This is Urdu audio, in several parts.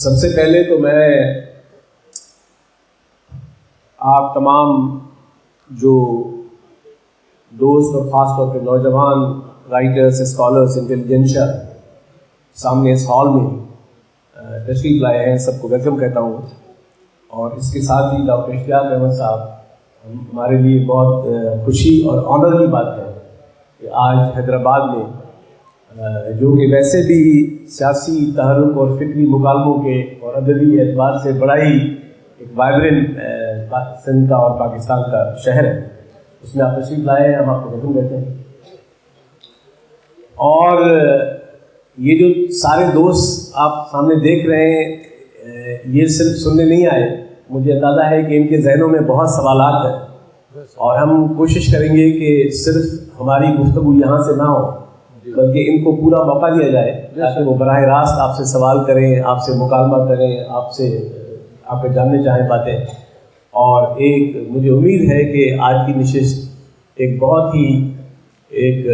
سب سے پہلے تو میں آپ تمام جو دوست اور خاص طور پہ نوجوان رائٹرز، اسکالرز، انٹیلیجنشیا سامنے اس ہال میں تشریف لائے ہیں، سب کو ویلکم کہتا ہوں. اور اس کے ساتھ ہی ڈاکٹر اشتیاق احمد صاحب، ہمارے لیے بہت خوشی اور آنر کی بات ہے کہ آج حیدرآباد میں جو کہ ویسے بھی سیاسی تحرک اور فکری مکالموں کے اور ادبی اعتبار سے بڑا ہی ایک وائبرنٹ سندھ کا اور پاکستان کا شہر ہے، اس میں آپ تشریف لائے ہیں، ہم آپ کو ویلکم کہتے ہیں. اور یہ جو سارے دوست آپ سامنے دیکھ رہے ہیں، یہ صرف سننے نہیں آئے، مجھے اندازہ ہے کہ ان کے ذہنوں میں بہت سوالات ہیں اور ہم کوشش کریں گے کہ صرف ہماری گفتگو یہاں سے نہ ہو بلکہ ان کو پورا موقع دیا جائے تاکہ وہ براہ راست آپ سے سوال کریں، آپ سے مکالمہ کریں، آپ کو جاننے چاہیں باتیں. اور ایک مجھے امید ہے کہ آج کی نشست ایک بہت ہی ایک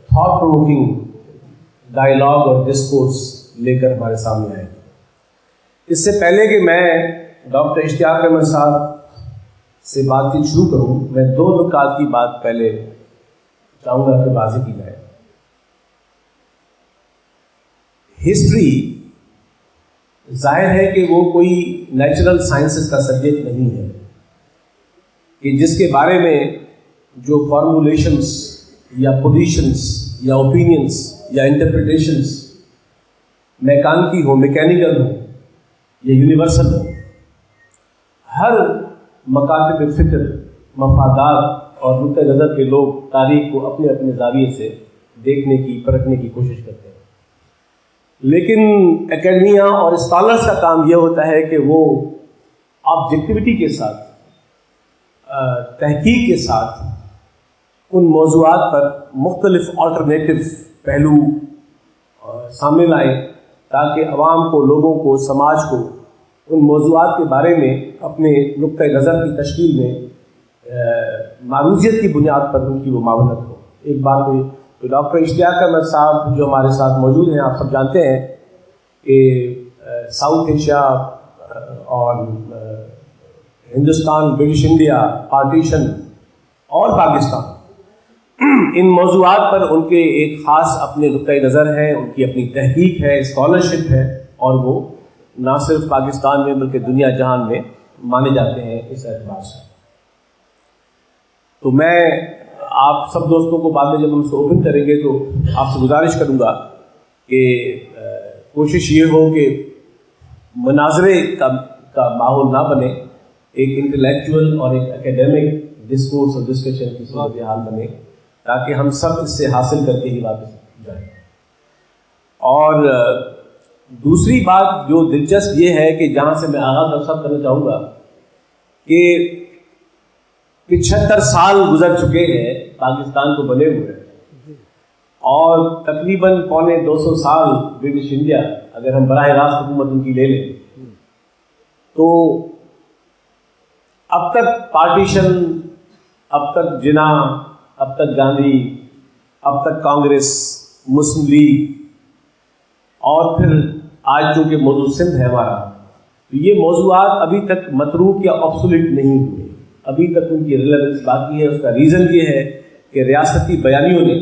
تھاٹ پروکنگ ڈائیلاگ اور ڈسکورس لے کر ہمارے سامنے آئے گی. اس سے پہلے کہ میں ڈاکٹر اشتیاق احمد صاحب سے بات چیت شروع کروں، میں 2 نکات کی بات پہلے چاہوں گا کہ واضح کی جائے. ہسٹری ظاہر ہے کہ وہ کوئی نیچرل سائنسز کا سبجیکٹ نہیں ہے کہ جس کے بارے میں جو فارمولیشنز یا پوزیشنز یا اوپینینز یا انٹرپریٹیشنز میکانکی ہو، میکینیکل ہو یا یونیورسل ہو. ہر مکاتب فکر، مفادات اور نقطۂ نظر کے لوگ تاریخ کو اپنے اپنے زاویے سے دیکھنے کی، پرکھنے کی کوشش کرتے ہیں. لیکن اکیڈمیا اور اسکالرس کا کام یہ ہوتا ہے کہ وہ آبجیکٹیوٹی کے ساتھ، تحقیق کے ساتھ ان موضوعات پر مختلف آلٹرنیٹو پہلو سامنے لائیں تاکہ عوام کو، لوگوں کو، سماج کو ان موضوعات کے بارے میں اپنے نقطۂ نظر کی تشکیل میں معروضیت کی بنیاد پر ان کی وہ معاونت ہو. ایک بات ہوئی تو ڈاکٹر اشتیاق احمد صاحب جو ہمارے ساتھ موجود ہیں، آپ سب جانتے ہیں کہ ساؤتھ ایشیا اور ہندوستان، برٹش انڈیا، پارٹیشن اور پاکستان، ان موضوعات پر ان کے ایک خاص اپنے نقطۂ نظر ہیں، ان کی اپنی تحقیق ہے، اسکالرشپ ہے، اور وہ نہ صرف پاکستان میں بلکہ دنیا جہان میں مانے جاتے ہیں اس اعتبار سے. تو میں آپ سب دوستوں کو بعد میں جب ہم اس کو اوپن کریں گے تو آپ سے گزارش کروں گا کہ کوشش یہ ہو کہ مناظرے کا ماحول نہ بنے، ایک انٹلیکچوئل اور ایک اکیڈیمک ڈسکورس اور ڈسکشن کی صورتحال بنے تاکہ ہم سب اس سے حاصل کر کے ہی واپس جائیں. اور دوسری بات جو دلچسپ یہ ہے کہ جہاں سے میں آغاز کرنا چاہوں گا کہ 75 سال گزر چکے ہیں پاکستان کو بنے ہوئے، اور تقریباً 250 سال برٹش انڈیا اگر ہم براہ راست حکومت ان کی لے لیں تو اب تک پارٹیشن، اب تک جنا، اب تک گاندھی، اب تک کانگریس، مسلم لیگ، اور پھر آج چونکہ موضوع سندھ ہے ہمارا، تو یہ موضوعات ابھی تک متروک یا آبسولیٹ نہیں ہوئے، ابھی تک ان کی ریلیونس باقی ہے. اس کا ریزن یہ ہے کہ ریاستی بیانیوں نے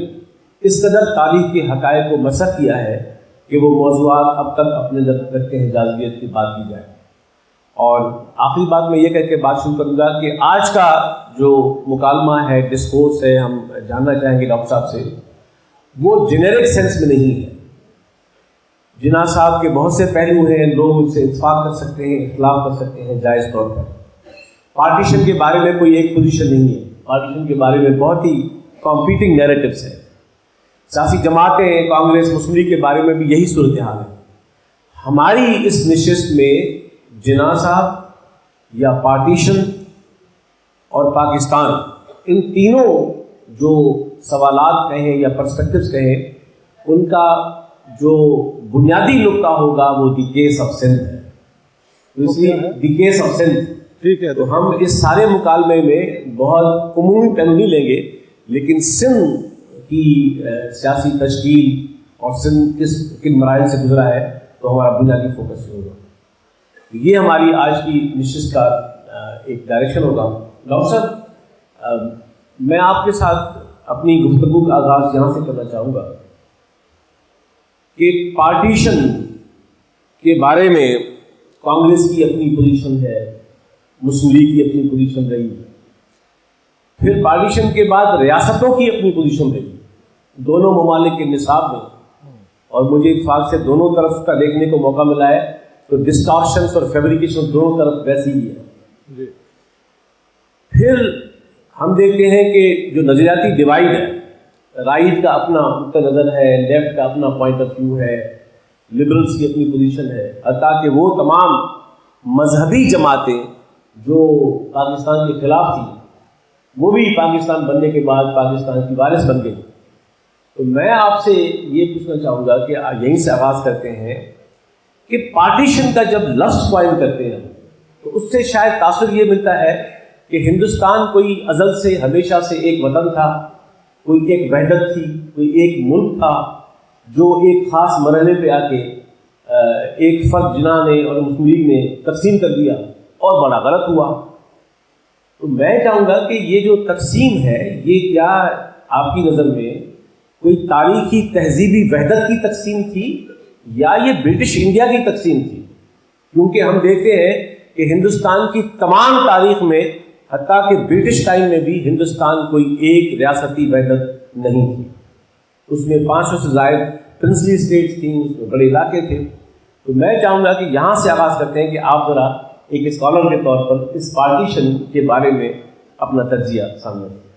اس قدر تاریخ کے حقائق کو مسخ کیا ہے کہ وہ موضوعات اب تک اپنے اندر رکھتے ہیں جاذبیت کی بات کی جائے. اور آخری بات میں یہ کہہ کے بات شروع کروں گا کہ آج کا جو مکالمہ ہے، ڈسکورس ہے، ہم جاننا چاہیں گے ڈاکٹر صاحب سے، وہ جنیرک سینس میں نہیں ہے. جناح صاحب کے بہت سے پہلو ہیں، لوگ ان سے اتفاق کر سکتے ہیں، اختلاف کر سکتے ہیں جائز طور پر. پارٹیشن کے بارے میں کوئی ایک پوزیشن نہیں ہے، پارٹیشن کے بارے میں بہت ہی کمپیٹنگ نیریٹوز ہیں. سیاسی جماعتیں، کانگریس، مسلم لیگ کے بارے میں بھی یہی صورتحال ہے. ہماری اس نشست میں جناح صاحب یا پارٹیشن اور پاکستان، ان تینوں جو سوالات کہیں یا پرسپیکٹوز کہیں، ان کا جو بنیادی نقطہ ہوگا وہ دی کیس آف سندھ ہے. اس لیے دی کیس آف سندھ، ٹھیک ہے، تو ہم اس سارے مکالمے میں بہت عمومی پہلو نہیں لیں گے، لیکن سندھ کی سیاسی تشکیل اور سندھ کن مراحل سے گزرا ہے تو ہمارا بنیادی فوکس یہ ہوگا. یہ ہماری آج کی نشست کا ایک ڈائریکشن ہوگا. ڈاکٹر صاحب میں آپ کے ساتھ اپنی گفتگو کا آغاز یہاں سے کرنا چاہوں گا کہ پارٹیشن کے بارے میں کانگریس کی اپنی پوزیشن ہے, مسلم لیگ کی اپنی پوزیشن رہی, پھر پارٹیشن کے بعد ریاستوں کی اپنی پوزیشن رہی دونوں ممالک کے نصاب میں, اور مجھے اتفاق سے دونوں طرف کا دیکھنے کو موقع ملا ہے تو ڈسٹارشنس اور فیبریکیشن دونوں طرف ویسی ہی ہے. پھر ہم دیکھتے ہیں کہ جو نظریاتی ڈیوائڈ ہے, رائٹ کا اپنا نقطہ نظر ہے, لیفٹ کا اپنا پوائنٹ آف ویو ہے, لبرلس کی اپنی پوزیشن ہے, حتیٰ کہ وہ تمام مذہبی جماعتیں جو پاکستان کے خلاف تھیں وہ بھی پاکستان بننے کے بعد پاکستان کی وارث بن گئی. تو میں آپ سے یہ پوچھنا چاہوں گا کہ یہیں سے آغاز کرتے ہیں کہ پارٹیشن کا جب لفظ قائم کرتے ہیں تو اس سے شاید تاثر یہ ملتا ہے کہ ہندوستان کوئی ازل سے ہمیشہ سے ایک وطن تھا, کوئی ایک وحدت تھی, کوئی ایک ملک تھا جو ایک خاص مرحلے پہ آ کے ایک فرد جناح نے اور مسلم لیگ نے تقسیم کر دیا اور بڑا غلط ہوا. تو میں چاہوں گا کہ یہ جو تقسیم ہے یہ کیا آپ کی نظر میں کوئی تاریخی تہذیبی وحدت کی تقسیم تھی یا یہ برٹش انڈیا کی تقسیم تھی؟ کیونکہ ہم دیکھتے ہیں کہ ہندوستان کی تمام تاریخ میں حتیٰ کہ برٹش ٹائم میں بھی ہندوستان کوئی ایک ریاستی وحدت نہیں تھی. اس میں 500 سے زائد پرنسلی اسٹیٹس تھیں, اس میں بڑے علاقے تھے. تو میں چاہوں گا کہ یہاں سے آغاز کرتے ہیں کہ آپ ذرا ایک اسکالر کے طور پر اس پارٹیشن کے بارے میں اپنا تجزیہ سامنے رکھیں.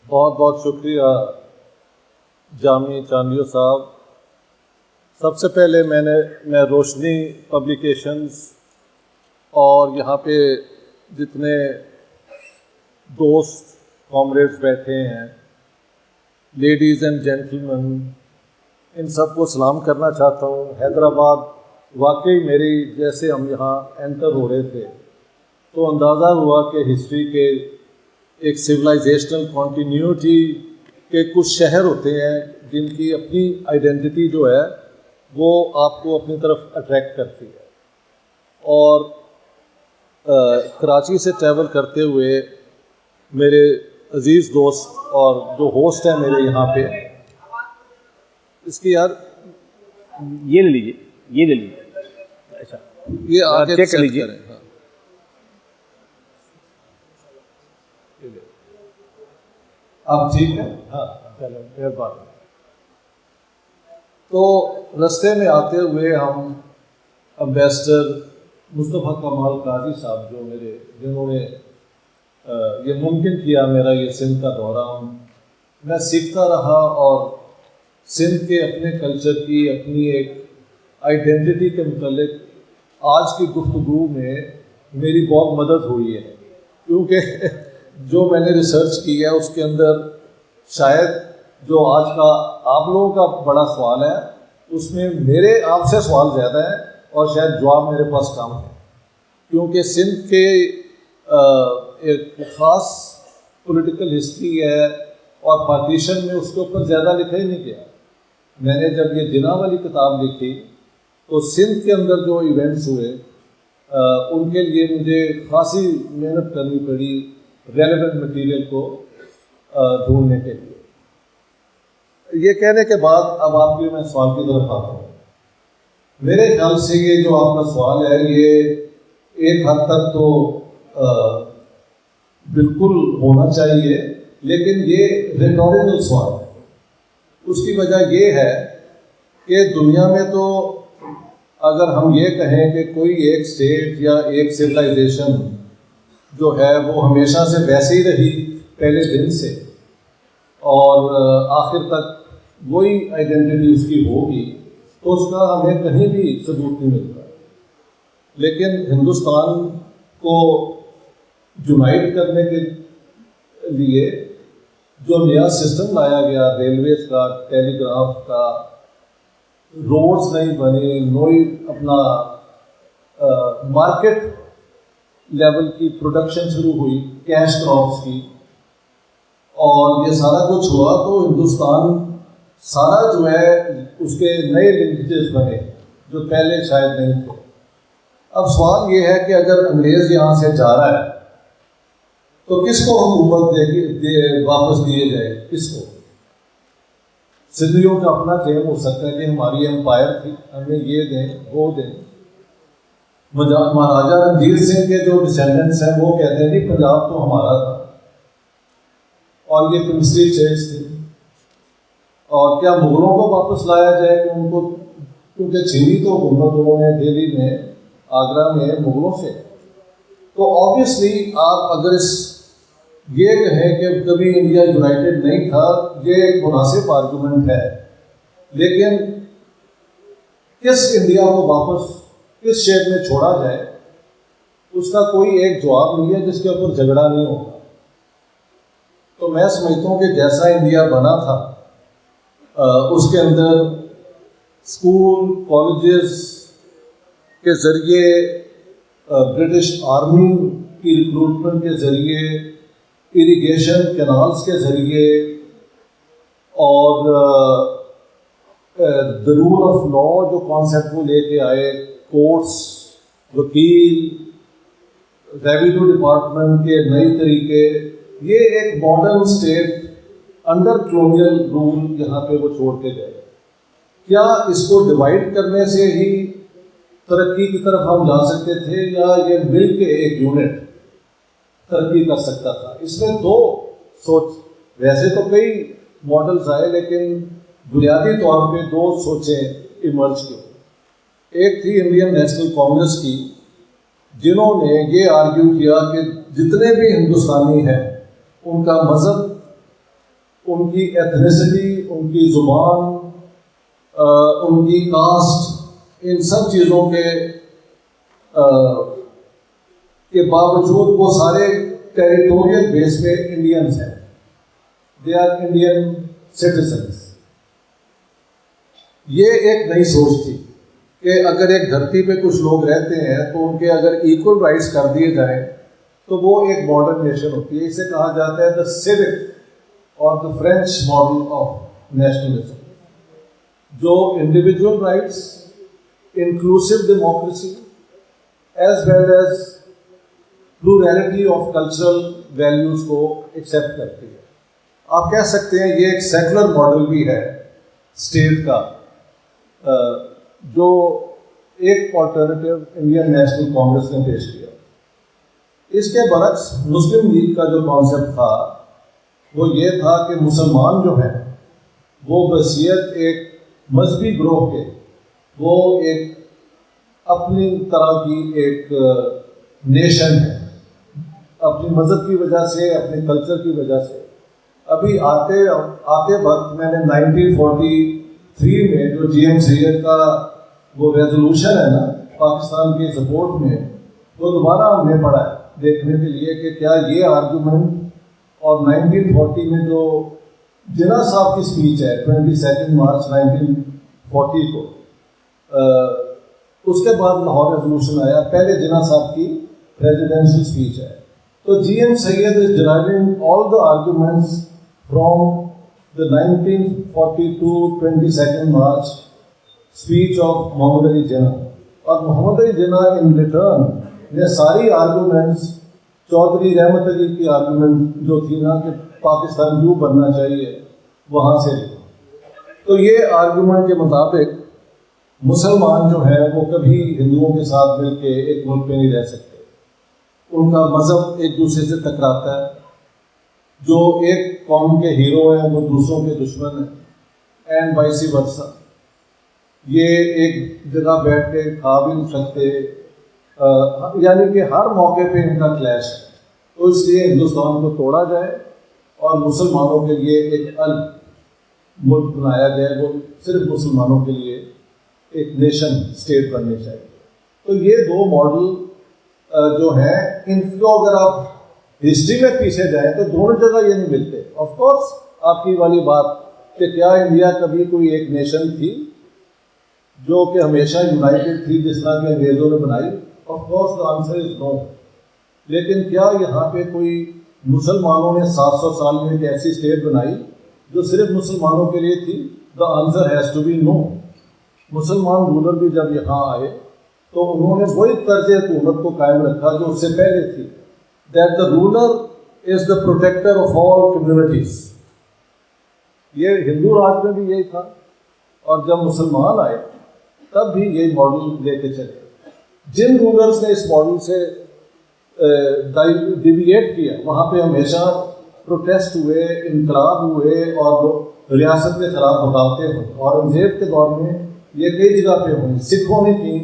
بہت بہت شکریہ جامی چاندیو صاحب. سب سے پہلے میں روشنی پبلیکیشنز اور یہاں پہ جتنے دوست کامریڈز بیٹھے ہیں, لیڈیز اینڈ جینٹلمین, ان سب کو سلام کرنا چاہتا ہوں. حیدرآباد واقعی میری جیسے ہم یہاں انٹر ہو رہے تھے تو اندازہ ہوا کہ ہسٹری کے ایک سویلائزیشنل کنٹینیوٹی کے کچھ شہر ہوتے ہیں جن کی اپنی آئیڈینٹی جو ہے وہ آپ کو اپنی طرف اٹریکٹ کرتی ہے. اور کراچی سے ٹریول کرتے ہوئے میرے عزیز دوست اور جو ہوسٹ ہیں میرے یہاں پہ, اس کی یار یہ لے لیجیے, یہ لے لیجیے, اچھا یہ آگے چیک کر لیجیے. ہاں آپ ٹھیک ہے؟ ہاں چلو مہربانی. تو رستے میں آتے ہوئے ہم امبیسڈر مصطفیٰ کمال قاضی صاحب جو جنہوں نے یہ ممکن کیا میرا یہ سندھ کا دورہ, میں سیکھتا رہا اور سندھ کے اپنے کلچر کی اپنی ایک آئیڈینٹی کے متعلق آج کی گفتگو میں میری بہت مدد ہوئی ہے. کیونکہ جو میں نے ریسرچ کی ہے اس کے اندر شاید جو آج کا آپ لوگوں کا بڑا سوال ہے اس میں میرے آپ سے سوال زیادہ ہے اور شاید جواب میرے پاس کم ہے. کیونکہ سندھ کے ایک خاص پولیٹیکل ہسٹری ہے اور پارٹیشن میں اس کے اوپر زیادہ لکھا ہی نہیں گیا. میں نے جب یہ جناح والی کتاب لکھی تو سندھ کے اندر جو ایونٹس ہوئے ان کے لیے مجھے خاصی محنت کرنی پڑی ریلیونٹ مٹیریل کو ڈھونڈنے کے لیے. یہ کہنے کے بعد اب آپ کے میں سوال کی طرف آتا ہوں. میرے خیال سے یہ جو آپ کا سوال ہے یہ ایک حد تک تو بالکل ہونا چاہیے, لیکن یہ ریٹوریکل سوال ہے. اس کی وجہ یہ ہے کہ دنیا میں تو اگر ہم یہ کہیں کہ کوئی ایک اسٹیٹ یا ایک سویلائزیشن جو ہے وہ ہمیشہ سے ویسے ہی رہی پہلے دن سے اور آخر تک وہی آئیڈینٹی اس کی ہوگی تو اس کا ہمیں کہیں بھی ثبوت نہیں ملتا. لیکن ہندوستان کو یونائٹ کرنے کے لیے جو نیا سسٹم لایا گیا, ریلویز کا, ٹیلی گراف کا, روڈز نہیں بنے, نئی اپنا مارکیٹ لیول کی پروڈکشن شروع ہوئی کیش کراپس کی, اور یہ سارا کچھ ہوا تو ہندوستان سارا جو ہے اس کے نئے لنکیجز بنے. جو پہلے شاید نہیں تھے. اب سوال یہ ہے کہ اگر انگریز یہاں سے جا رہا ہے تو کس کو حکومت واپس دیے جائے؟ کس کو؟ سندھیوں کا اپنا کلیم ہو سکتا ہے کہ ہماری امپائر تھی, ہمیں یہ دیں وہ دیں. مہاراجا رنجیت سنگھ کے جو ڈسینڈنٹس ہیں وہ کہتے ہیں کہ پنجاب تو ہمارا تھا اور یہ پرنسلی چرچ تھی, اور کیا مغلوں کو واپس لایا جائے کہ ان کو, کیونکہ چھینی تو حکومت انہوں نے دہلی میں, آگرہ میں مغلوں سے. تو آبویسلی آپ اگر یہ کہیں کہ کبھی انڈیا یونائٹڈ نہیں تھا, یہ ایک مناسب آرگومنٹ ہے, لیکن کس انڈیا کو واپس کس شیپ میں چھوڑا جائے اس کا کوئی ایک جواب نہیں ہے جس کے اوپر جھگڑا نہیں ہوگا. تو میں سمجھتا ہوں کہ جیسا انڈیا بنا تھا اس کے اندر اسکول کالجز کے ذریعے, برٹش آرمی کی ریکروٹمنٹ کے ذریعے, اریگیشن کینالز کے ذریعے, اور دا رول آف لا جو کانسیپٹ وہ لے کے آئے, کورٹس, وکیل, ریونیو ڈپارٹمنٹ کے نئے طریقے, یہ ایک modern state under colonial rule یہاں پہ وہ چھوڑ کے گئے. کیا اس کو ڈیوائڈ کرنے سے ہی ترقی کی طرف ہم جا سکتے تھے, یا یہ مل کے ایک یونٹ ترقی کر سکتا تھا؟ اس میں دو سوچ, ویسے تو کئی ماڈلز آئے لیکن بنیادی طور پہ دو سوچیں ایمرج کی. ایک تھی انڈین نیشنل کانگریس کی, جنہوں نے یہ آرگیو کیا کہ جتنے بھی ہندوستانی ہیں ان کا مذہب, ان کی ایتھنیسٹی, ان کی زبان, ان کی کاسٹ, ان سب چیزوں کے باوجود وہ سارے ٹیریٹوریل بیس پہ انڈینز ہیں, دے آر انڈین سٹیزنس. یہ ایک نئی سوچ تھی کہ اگر ایک دھرتی پہ کچھ لوگ رہتے ہیں تو ان کے اگر ایکول رائٹس کر دیے جائیں تو وہ ایک ماڈرن نیشن ہوتی ہے. اسے کہا جاتا ہے دا سیوک اور the French model of nationalism, جو individual rights, inclusive democracy, as well as plurality of cultural values کو ایکسیپٹ کرتی ہے. آپ کہہ سکتے ہیں یہ ایک سیکولر ماڈل بھی ہے اسٹیٹ کا, جو ایک آلٹرنیٹیو انڈین نیشنل کانگریس نے پیش کیا. اس کے برعکس مسلم لیگ کا جو کانسیپٹ تھا وہ یہ تھا کہ مسلمان جو ہیں وہ بحیثیت ایک مذہبی گروہ کے, وہ ایک اپنی طرح کی ایک نیشن ہے, اپنی مذہب کی وجہ سے, اپنے کلچر کی وجہ سے. ابھی آتے وقت میں نے 1943 میں جو جی ایم سید کا وہ ریزولوشن ہے نا پاکستان کی سپورٹ میں, وہ دوبارہ ہم نے پڑھا ہے دیکھنے کے لیے کہ کیا یہ آرگومنٹ, اور 1940 میں جو جناح صاحب کی اسپیچ ہے 22 مارچ 1940 کو, اس کے بعد لاہور ریزولوشن آیا, پہلے جناح صاحب کی پریزیڈینشل اسپیچ ہے. تو G M Syed is driving all the arguments from the 1942 22 March speech of Muhammad Ali Jinnah, اور محمد علی جناح ان ریٹرن نے ساری آرگومنٹس چودھری رحمت علی کی آرگومنٹ جو تھی نا کہ پاکستان کیوں بننا چاہیے وہاں سے لی. تو یہ آرگومنٹ کے مطابق مسلمان جو ہیں وہ کبھی ہندوؤں کے ساتھ مل کے ایک ملک میں نہیں رہ سکتے, ان کا مذہب ایک دوسرے سے ٹکراتا ہے, جو ایک قوم کے ہیرو ہیں وہ دوسروں کے دشمن ہیں, اینڈ وائس ورسا. یہ ایک جگہ بیٹھ کے کھا بھی نہیں سکتے, یعنی کہ ہر موقع پہ ان کا کلیش ہے. تو اس لیے ہندوستان کو توڑا جائے اور مسلمانوں کے لیے ایک الگ ملک بنایا جائے, وہ صرف مسلمانوں کے لیے ایک نیشن اسٹیٹ بننی چاہیے. تو یہ دو ماڈل جو ہیں, ان کو اگر آپ ہسٹری میں پیچھے جائیں تو دونوں جگہ یہ نہیں ملتے. آف کورس آپ کی والی بات کہ کیا انڈیا کبھی کوئی ایک نیشن تھی جو کہ ہمیشہ یونائٹڈ تھی جس طرح کہ انگریزوں نے بنائی؟ Of course the answer is no. لیکن کیا یہاں پہ کوئی مسلمانوں نے 700 سال میں ایک ایسی اسٹیٹ بنائی جو صرف مسلمانوں کے لیے تھی؟ The answer has to be no. مسلمان رولر بھی جب یہاں آئے تو انہوں نے وہی طرز حکومت کو قائم رکھا جو اس سے پہلے تھی، that the ruler is the protector of all communities. یہ ہندو راج میں بھی یہی تھا، اور جب مسلمان آئے تب بھی یہی ماڈل لے کے چلے. جن رولرز نے اس ماڈل سے ڈیویٹ کیا وہاں پہ ہمیشہ پروٹیسٹ ہوئے، انقلاب ہوئے، اور ریاست میں خراب بغاوتیں ہوئی. اورنگزیب کے دور میں یہ کئی جگہ پہ ہوئی، سکھوں نے کی،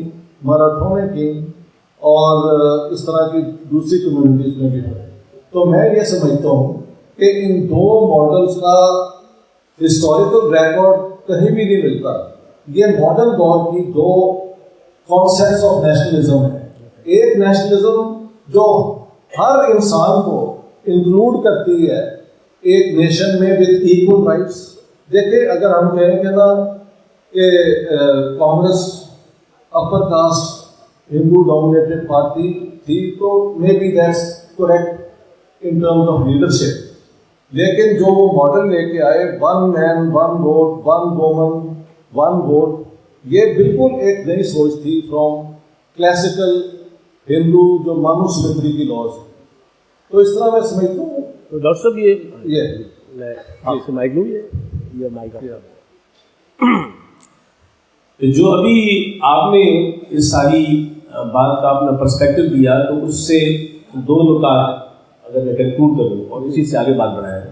مراٹھوں نے کی، اور اس طرح کی دوسری کمیونٹیز میں بھی ہوئی. تو میں یہ سمجھتا ہوں کہ ان دو ماڈلز کا ہسٹوریکل ریکارڈ کہیں بھی نہیں ملتا. یہ ماڈرن دور کی دو کانسیپٹس آف نیشنلزم ہے. ایک نیشنلزم جو ہر انسان کو انکلوڈ کرتی ہے ایک نیشن میں ود ایکول رائٹس. دیکھیں اگر ہم کہیں گے نا کہ Congress upper caste Hindu dominated party تھی تو may be that's correct in terms of leadership, لیکن جو وہ ماڈل لے کے آئے one man one vote, one woman one vote, یہ بالکل ایک نئی سوچ تھی فرام کلاسیکل ہندو جو مانوسمتری کی لاز. تو اس طرح میں سمجھتا ہوں. تو ڈاکٹر صاحب یہ میں آپ سے مائک لوں، یہ مائک جو ابھی آپ نے اس ساری بات کا اپنا پرسپیکٹو دیا، تو اس سے دو نکات اگر میں کنکلوڈ کروں اور اسی سے آگے بات بڑھائیں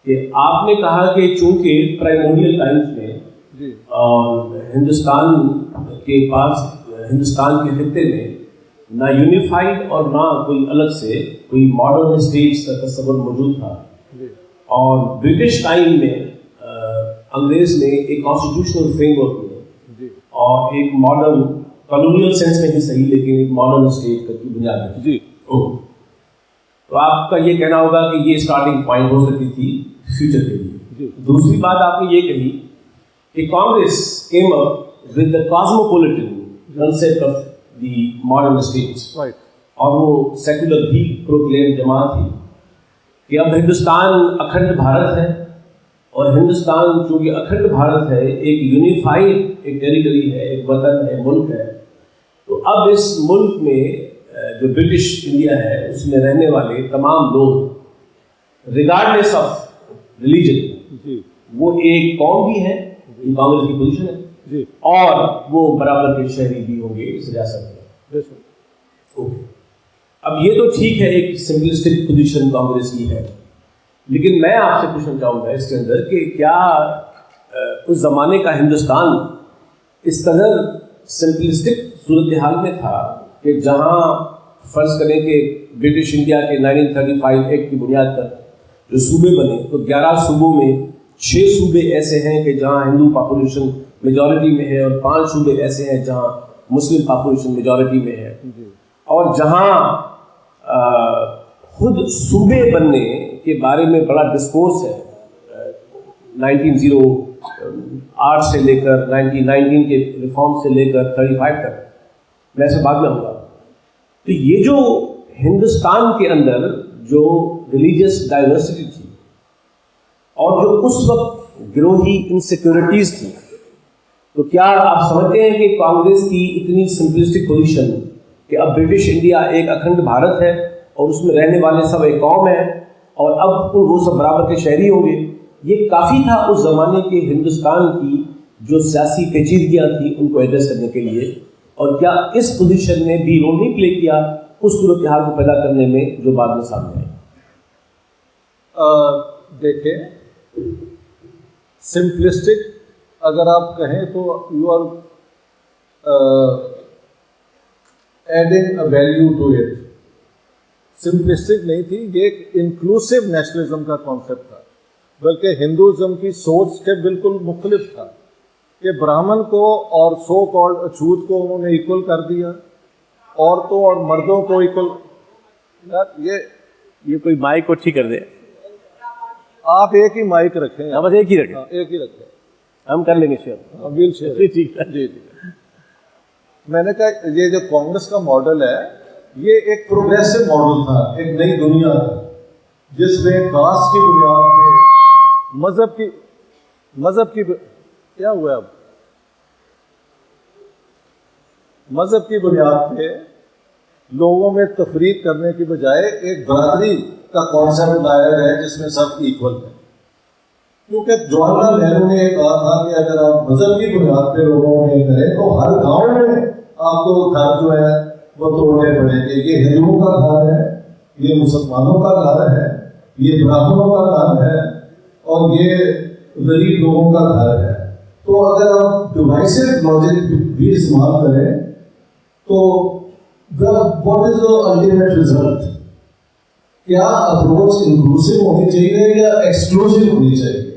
کہ آپ نے کہا کہ چونکہ پرائموریل ٹائمز میں ہندوستان کے پاس، ہندوستان کے خطے میں نہ یونیفائڈ اور نہ کوئی الگ سے کوئی ماڈرن اسٹیٹس کا تصور موجود تھا، اور برٹش ٹائم میں انگریز نے ایک کانسٹیٹیوشنل فریم ورک میں اور ایک ماڈرن کالونیل سینس میں بھی صحیح لیکن ایک ماڈرن اسٹیٹ کی بنیاد ہے. تو آپ کا یہ کہنا ہوگا کہ یہ اسٹارٹنگ پوائنٹ ہو سکتی تھی فیوچر کے لیے. دوسری بات آپ نے یہ کہی کہ Congress came up with the cosmopolitan concept of the modern states, اور وہ سیکولر بھی پروکلیم جماعت تھی کہ اب ہندوستان اکھنڈ بھارت ہے، اور ہندوستان چونکہ اکھنڈ بھارت ہے، ایک یونیفائڈ ایک ٹیریٹری ہے، ایک وطن ہے، ملک ہے، تو اب اس ملک میں جو برٹش انڈیا ہے اس میں رہنے والے تمام لوگ ریگارڈلیس آف ریلیجن وہ ایک قوم بھی ہے، یہ کانگریس کی پوزیشن ہے، اور وہ برابر کے شہری بھی ہوں گے اس ریاست میں. اب یہ تو ٹھیک ہے، ایک سمپلسٹک پوزیشن کانگریس کی ہے، لیکن میں آپ سے پوچھنا چاہوں گا اس کے اندر کہ کیا اس زمانے کا ہندوستان اس قدر سمپلسٹک صورتحال میں تھا کہ جہاں فرض کریں کہ برٹش انڈیا کے 1935 ایکٹ کی بنیاد پر جو صوبے بنے تو 11 صوبوں میں 6 صوبے ایسے ہیں کہ جہاں ہندو پاپولیشن میجورٹی میں ہے، اور 5 صوبے ایسے ہیں جہاں مسلم پاپولیشن میجورٹی میں ہے، اور جہاں خود صوبے بننے کے بارے میں بڑا ڈسکورس ہے 1908 سے لے کر 1919 کے ریفارم سے لے کر 35 تک، میں سے بعد میں ہوں گا. تو یہ جو ہندوستان کے اندر جو ریلیجیس ڈائیورسٹی تھی اور جو اس وقت گروہی انسیکیورٹیز تھی، تو کیا آپ سمجھتے ہیں کہ کانگریس کی اتنی سمپلسٹک پوزیشن کہ اب برٹش انڈیا ایک اکھنڈ بھارت ہے اور اس میں رہنے والے سب ایک قوم ہے اور اب وہ سب برابر کے شہری ہوں گے، یہ کافی تھا اس زمانے کے ہندوستان کی جو سیاسی پیچیدگیاں تھیں ان کو ایڈریس کرنے کے لیے؟ اور کیا اس پوزیشن نے بھی رول نہیں پلے کیا اس صورتحال کو پیدا کرنے میں جو بعد میں سامنے آئی؟ دیکھیں، سمپلسٹک اگر آپ کہیں تو you are adding a value to it. Simplistic نہیں تھی، یہ ایک انکلوسیو نیشنلزم کا کانسیپٹ تھا، بلکہ ہندوازم کی سوچ سے بالکل مختلف تھا کہ برہمن کو اور سو کالڈ اچھوت کو انہوں نے ایکول کر دیا، عورتوں اور مردوں کو ایکول. یہ کوئی مائک کو ٹھیک کر دے، آپ ایک ہی مائک رکھیں، بس ایک ہی رکھیں، ایک ہی رکھیں، ہم کر لیں گے شیئر. Well share. ٹھیک ہے. جی. میں نے کہا یہ جو کانگریس کا ماڈل ہے یہ ایک پروگریسو ماڈل تھا، ایک نئی دنیا تھا جس میں کاسٹ کی بنیاد پہ مذہب کی کیا ہوا اب مذہب کی بنیاد پہ لوگوں میں تفریق کرنے کی بجائے ایک برادری کا کانسیپٹ لایا ہے جس میں سب ایکول ہیں. کیونکہ جواہر لال نہرو نے کہا تھا کہ اگر آپ مذہب کی بنیاد پہ لوگوں میں کریں تو ہر گاؤں میں آپ کو گھر جو ہے وہ توڑنے پڑیں گے. یہ ہندوؤں کا گھر ہے, یہ مسلمانوں کا گھر ہے, یہ برہمنوں کا گھر ہے, اور یہ غریب لوگوں کا گھر ہے. تو اگر آپ ڈیوائسو لاجک بھی استعمال کریں تو what is the ultimate result? کیا اپروچ انکلوسیو ہونی چاہیے یا ایکسکلوسیو ہونی چاہیے؟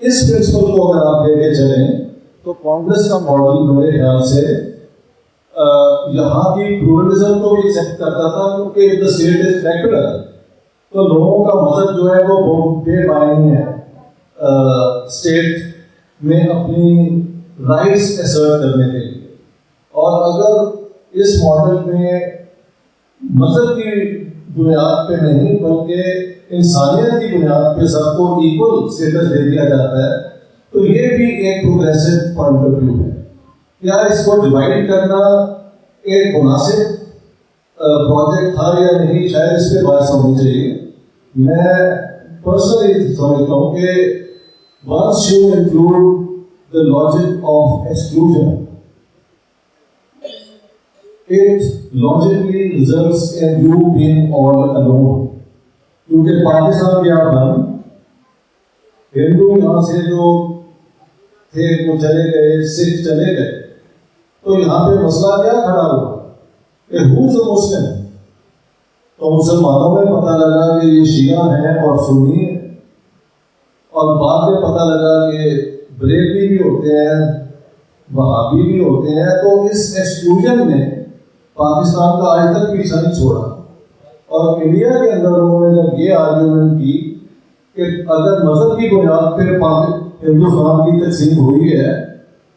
اس پرنسپل کو اگر آپ لے کے چلیں تو کانگریس کا ماڈل میرے خیال سے یہاں کی پلورلزم کو بھی ایکسیپٹ کرتا تھا, کیونکہ دا اسٹیٹ از سیکولر تو لوگوں کا مذہب جو ہے وہ بے معنی ہے اسٹیٹ میں اپنی رائٹس ایسرٹ کرنے کے لیے. اور اگر اس ماڈل میں مذہب کی بنیاد پہ نہیں بلکہ انسانیت کی بنیاد پہ سب کو ایکول اسٹیٹس دے دیا جاتا ہے تو یہ بھی ایک پروگریسو پوائنٹ آف ویو ہے. کیا اس کو ڈیوائڈ کرنا ایک مناسب پروجیکٹ تھا یا نہیں, شاید اس پہ بحث ہونی چاہیے. میں پرسنلی سمجھتا ہوں کہ once you include the logic of exclusion, it logically results in you being all alone. کیونکہ پاکستان کے آپ ہندو یہاں سے جو تھے وہ چلے گئے, سکھ چلے گئے, تو یہاں پہ مسئلہ کیا کھڑا ہوا کہ who's a Muslim؟ تو مسلمانوں میں پتہ لگا کہ یہ شیعہ ہیں اور سنی ہیں, اور بعد میں پتہ لگا کہ بریلوی بھی ہوتے ہیں, وہابی بھی ہوتے ہیں. تو اس ایکسکلوژن نے پاکستان کا آج تک پیچھا نہیں چھوڑا. اور انڈیا کے اندر انہوں نے جب یہ آرگیومنٹ کی کہ اگر مذہب کی بنیاد پہ ہندوستان کی تقسیم ہوئی ہے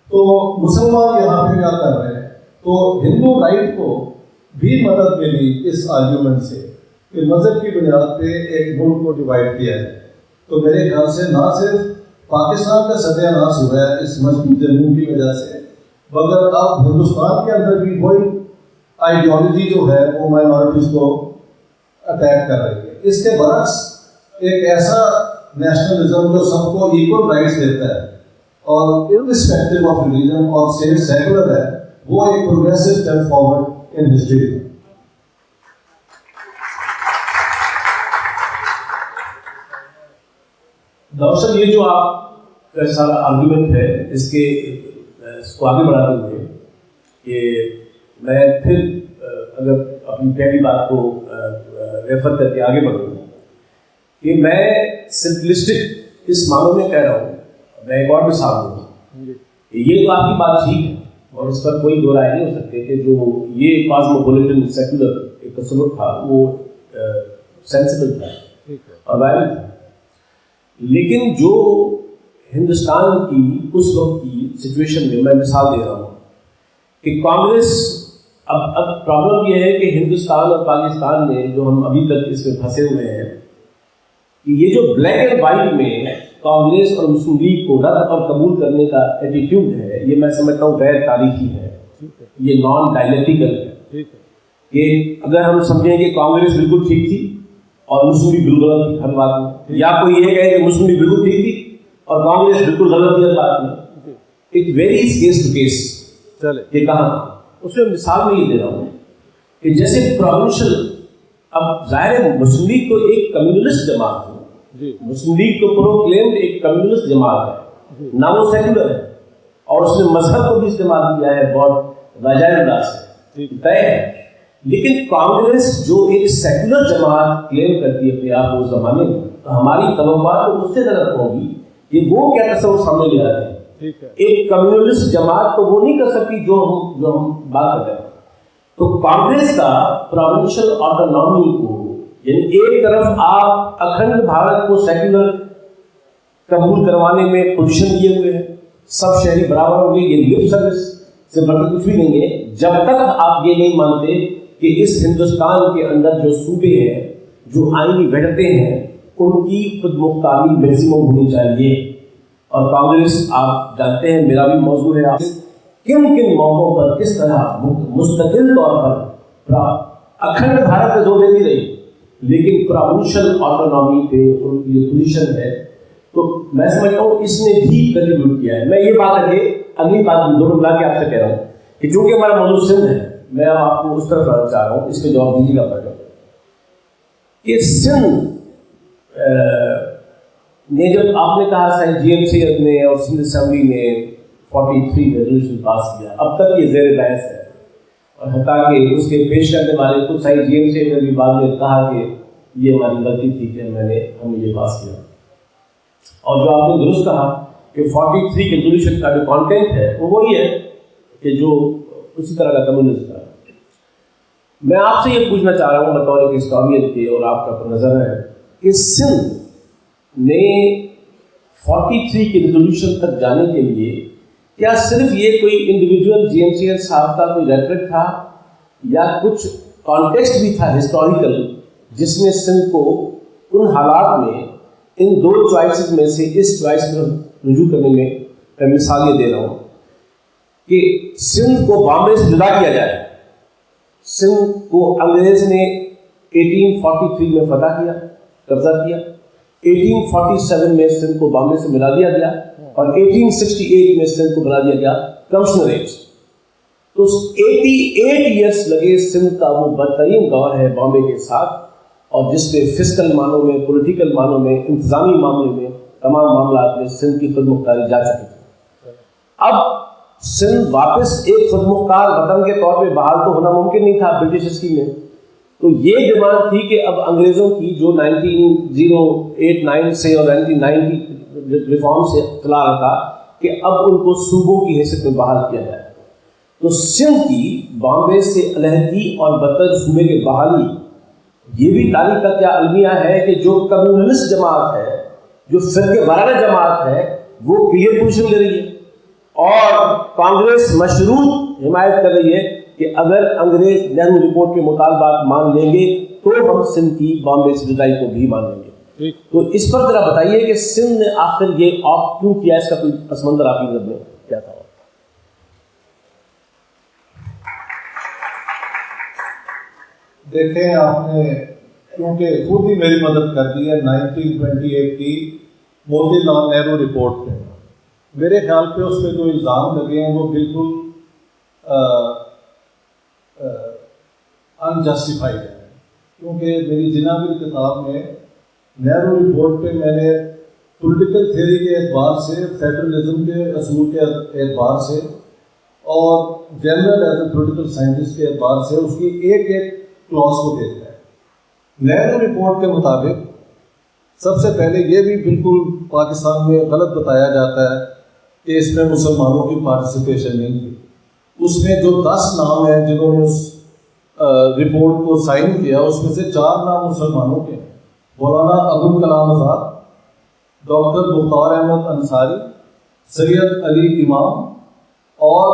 تو مسلمان یہاں پہ کیا کر رہے ہیں, تو ہندو رائٹ کو بھی مدد ملی اس آرگیومنٹ سے کہ مذہب کی بنیاد پہ ایک ملک کو ڈیوائڈ کیا ہے. تو میرے خیال سے نہ صرف پاکستان کا ستیہ ناش ہوا ہے اس مذہبی جنون کی وجہ سے, مگر اب ہندوستان کے اندر بھی وہی آئیڈیالوجی جو ہے وہ مائنورٹیز کو اٹیک کر رہی ہے. اس کے برعکس ایک ایسا نیشنلزم جو سب کو ایکول رائٹس دیتا ہے اور irrespective آف ریلیجن اور اسٹیٹ سیکولر ہے, وہ ایک progressive step forward in history ہے. ڈاکٹر صاحب, یہ جو آپ کا سارا آرگیومنٹ ہے اس کو آگے بڑھاتے ہوئے کہ میں پھر اگر اپنی پہلی بات کو ریفر کر کے آگے بڑھوں کہ میں سمپلسٹک اس معاملے میں کہہ رہا ہوں, میں ایک اور مثال دوں. یہ تو آپ کی بات ٹھیک ہے اور اس پر کوئی دو رائے نہیں ہو سکتے کہ جو یہ کاسموپولیٹن سیکولر ایک تصور تھا وہ سینسیبل تھا اور وائرل تھا. لیکن جو ہندوستان کی اس وقت کی سچویشن میں مثال دے رہا ہوں کہ کانگریس اب پرابلم یہ ہے کہ ہندوستان اور پاکستان میں جو ہم ابھی تک اس میں پھنسے ہوئے ہیں کہ یہ جو بلیک اینڈ وائٹ میں کانگریس اور مسلم لیگ کو رد اور قبول کرنے کا ایٹیٹیوڈ ہے, یہ میں سمجھتا ہوں غیر تاریخی ہے, یہ نان ڈائلیکٹیکل ہے. کہ اگر ہم سمجھیں کہ کانگریس بالکل ٹھیک تھی اور مسلم لیگ بالکل غلط تھی ہر بات میں, یا کوئی یہ کہے کہ مسلم لیگ بالکل ٹھیک تھی اور کانگریس بالکل غلط تھی ہر بات میں, it varies case to case. یہ کہاں تھا اس میں مثال میں یہ دے رہا ہوں کہ جیسے پروونشل, اب ظاہر ہے مسلم لیگ تو ایک کمیونسٹ جماعت ہے, مسلم لیگ تو پروکلیمڈ ایک کمیونسٹ جماعت ہے, نہ وہ سیکولر ہے اور اس نے مذہب کو بھی استعمال کیا ہے بہت ناجائز انداز سے, طے ہے. لیکن کانگریس جو ایک سیکولر جماعت کلیم کرتی ہے اپنے آپ اس زمانے میں, تو ہماری توقعات تو اس سے غلط ہوگی کہ وہ کیا تصور سامنے لے آتے ہیں. ایک کمیونسٹ جماعت تو وہ نہیں کر سکتی جو ہم بات کر رہے ہیں. تو کانگریس کا پروونشل آٹونومی کو, یعنی ایک طرف آپ اکھنڈ بھارت کو سیکولر قبول کروانے میں پوزیشن لیے ہوئے ہیں, سب شہری برابر ہوں گے, یہ لپ سروس سے بڑھ کر کچھ بھی نہیں ہے, جب تک آپ یہ نہیں مانتے کہ اس ہندوستان کے اندر جو صوبے ہیں جو آئینی وحدتیں ہیں ان کی خود مختاری میکسیمم ہونی چاہیے. اور کانگریس آپ جانتے ہیں, میرا بھی موضوع ہے, آپ کن کن موقعوں پر کس طرح مستقل طور پر اکھنڈ بھارت پہ زور دیتی رہی، لیکن پروونشل آٹونومی پہ ان کی جو پوزیشن ہے، تو میں سمجھتا ہوں اس نے بھی کنٹریبیوٹ کیا ہے. میں یہ بات آگے اگلی بات دونوں ملا کے آپ سے کہہ رہا ہوں کہ چونکہ ہمارا موضوع سندھ ہے، میں آپ کو اس طرف لانا چاہ رہا ہوں، اس پہ جواب دیجیے گا پہلے کہ سندھ نے جب آپ نے کہا جی ایم سی نے اور سندھ اسمبلی نے 43 ریزولوشن پاس کیا، اب تک یہ زیر بحث ہے، اور حتیٰ کہ اس کے پیش کرنے والے خود جی ایم سی نے بھی بعد میں کہا کہ یہ ہماری غلطی تھی کہ ہم نے یہ پاس کیا. اور جو آپ نے درست کہا کہ 43 ریزولوشن کا جو کانٹینٹ ہے وہ وہی ہے کہ جو اسی طرح کا کمیونزم تھا. میں آپ سے یہ پوچھنا چاہ رہا ہوں بطور ایک ہسٹورین کے، اور آپ کا نظر ہے کہ سندھ نے 43 کے ریزولوشن تک جانے کے لیے کیا صرف یہ کوئی انڈیویجول جی ایم سی صاحب کا کوئی ریٹرک تھا، یا کچھ کانٹیکسٹ بھی تھا ہسٹوریکل جس نے سندھ کو ان حالات میں ان دو چوائسز میں سے اس چوائس پر رجوع کرنے میں، میں مثال یہ دے رہا ہوں کہ سندھ کو بامبے سے جدا کیا جائے. سندھ کو انگریز نے 1843 میں فتح کیا، قبضہ کیا، 1847 میں سندھ کو بامبے سے ملا دیا گیا، اور 1868 میں سندھ کو بنا دیا گیا کمشنریٹ. تو 88 ایئرس لگے سندھ کا وہ بدترین دور ہے بامبے کے ساتھ، اور جس میں فسکل معنوں میں، پولیٹیکل معنوں میں، انتظامی معاملے میں تمام معاملات میں سندھ کی خود مختاری جا چکی تھی. اب سندھ واپس ایک خود مختار وطن کے طور پہ بحال تو ہونا ممکن نہیں تھا برٹش اسکیم میں. تو یہ ڈیمانڈ تھی کہ اب انگریزوں کی جو 1908-9 سے اور 1990 ریفارم سے اطلاع رکھا کہ اب ان کو صوبوں کی حیثیت میں بحال کیا جائے. تو سندھ کی بامبے سے علیحدگی اور بدتر صوبے کی بحالی، یہ بھی تاریخ کا کیا المیہ ہے کہ جو کمیونسٹ جماعت ہے، جو فرقے وارانہ جماعت ہے، وہ کلیئر پوزیشن لے رہی ہے، اور کانگریس مشروط حمایت کر رہی ہے کہ اگر انگریز نہرو رپورٹ کے مطالبات مان لیں گے تو ہم سندھ کی بامبے سے جدائی کو بھی مان لیں گے. تو اس پر ذرا بتائیے کہ سندھ نے آخر یہ آپ کیوں کیا، اس کا کوئی پس منظر آپ کی نظر میں کیا تھا؟ دیکھیں، آپ نے کیونکہ خود ہی میری مدد کر دی ہے 1928 کی موتی لال نہرو رپورٹ پہ، میرے خیال پہ اس پہ جو الزام لگے ہیں وہ بالکل انجسٹیفائڈ ہے. کیونکہ میری جنابی کتاب میں نہرو رپورٹ پہ میں نے پولیٹیکل تھیوری کے اعتبار سے، فیڈرلزم کے اصول کے اعتبار سے، اور general as a political scientist کے اعتبار سے اس کی ایک ایک کلاس کو دیکھا ہے. نہرو رپورٹ کے مطابق سب سے پہلے یہ بھی بالکل پاکستان میں غلط بتایا جاتا ہے کہ اس میں مسلمانوں کی پارٹیسپیشن نہیں تھی. اس میں جو 10 نام ہیں جنہوں نے اس رپورٹ کو سائن کیا، اس میں سے 4 نام مسلمانوں کے ہیں: مولانا ابوالکلام آزاد، ڈاکٹر مختار احمد انصاری، سید علی امام، اور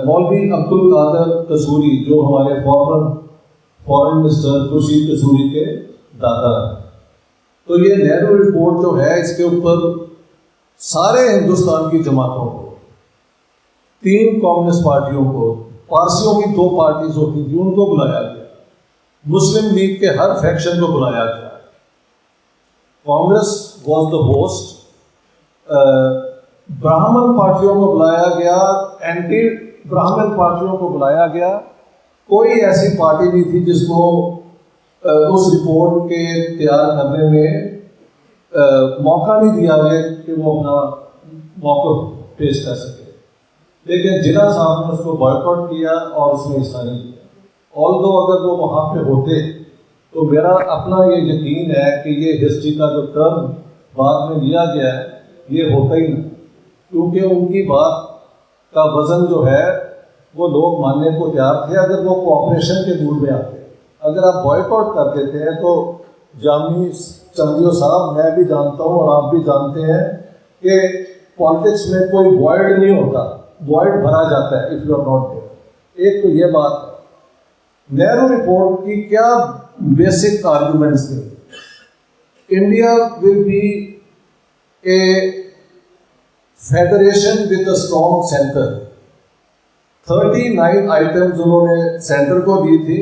مولوی عبدالقادر قصوری جو ہمارے فارن منسٹر خورشید قصوری کے دادا ہیں. تو یہ نہرو رپورٹ جو ہے، اس کے اوپر سارے ہندوستان کی جماعتوں کو، 3 کمیونسٹ پارٹیوں کو، پارسیوں کی 2 پارٹیز ہوتی تھیں ان کو بلایا گیا، مسلم لیگ کے ہر فیکشن کو بلایا گیا. Congress was the host. Brahmin پارٹیوں کو بلایا گیا، اینٹی براہمن پارٹیوں کو بلایا گیا. کوئی ایسی پارٹی نہیں تھی جس کو اس رپورٹ کے تیار کرنے میں موقع نہیں دیا گیا کہ وہ اپنا موقف پیش کر سکے. لیکن جناح صاحب نے اس کو بائیکاٹ کیا اور اس میں حصہ نہیں لیا. آلدو اگر وہ وہاں پہ ہوتے تو میرا اپنا یہ یقین ہے کہ یہ ہسٹری کا جو ٹرم بعد میں لیا گیا ہے یہ ہوتا ہی نہیں، کیونکہ ان کی بات کا وزن جو ہے وہ لوگ ماننے کو تیار تھے اگر وہ کوآپریشن کے موڈ میں آتے. اگر آپ بوائک آؤٹ کر دیتے ہیں تو جامی چندیو صاحب، میں بھی جانتا ہوں اور آپ بھی جانتے ہیں کہ پالیٹکس میں کوئی وائڈ نہیں ہوتا، وائڈ بھرا جاتا ہے if you are not there. ایک تو یہ بات ہے. نہرو رپورٹ کی کیا بیسک آرگومنٹس تھے؟ India will be a federation with a strong centre. 39 items انہوں نے سینٹر کو دی تھی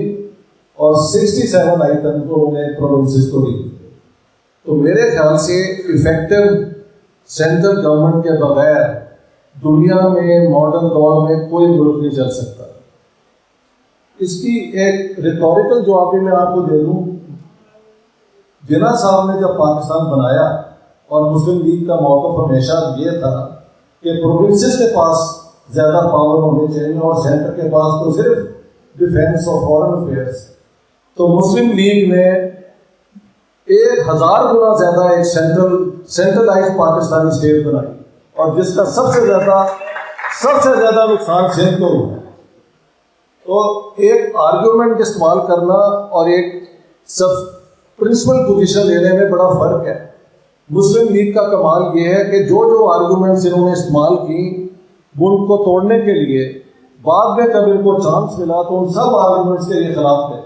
اور 67 آئٹمز انہوں نے پروونسز کو دی تھی. تو میرے خیال سے ایفیکٹو سینٹرل گورنمنٹ کے بغیر دنیا میں ماڈرن دور میں کوئی ملک نہیں چل سکتا. اس کی ایک ریٹوریکل جواب بھی میں آپ کو دے دوں. جناح صاحب نے جب پاکستان بنایا اور مسلم لیگ کا موقف ہمیشہ یہ تھا کہ پروونسز کے پاس زیادہ پاور ہونی چاہیے اور سینٹر کے پاس تو صرف ڈیفینس اور فارن افیئرس. تو مسلم لیگ نے 1000 گنا زیادہ ایک سینٹرلائز پاکستانی اسٹیٹ بنائی اور جس کا سب سے زیادہ نقصان سندھ کو ہوا. تو ایک آرگیومنٹ استعمال کرنا اور ایک سب پرنسپل پوزیشن لینے میں بڑا فرق ہے. مسلم لیگ کا کمال یہ ہے کہ جو آرگومنٹس انہوں نے استعمال کی ملک کو توڑنے کے لیے، بعد میں جب ان کو چانس ملا تو ان سب آرگومنٹس کے یہ خلاف تھے.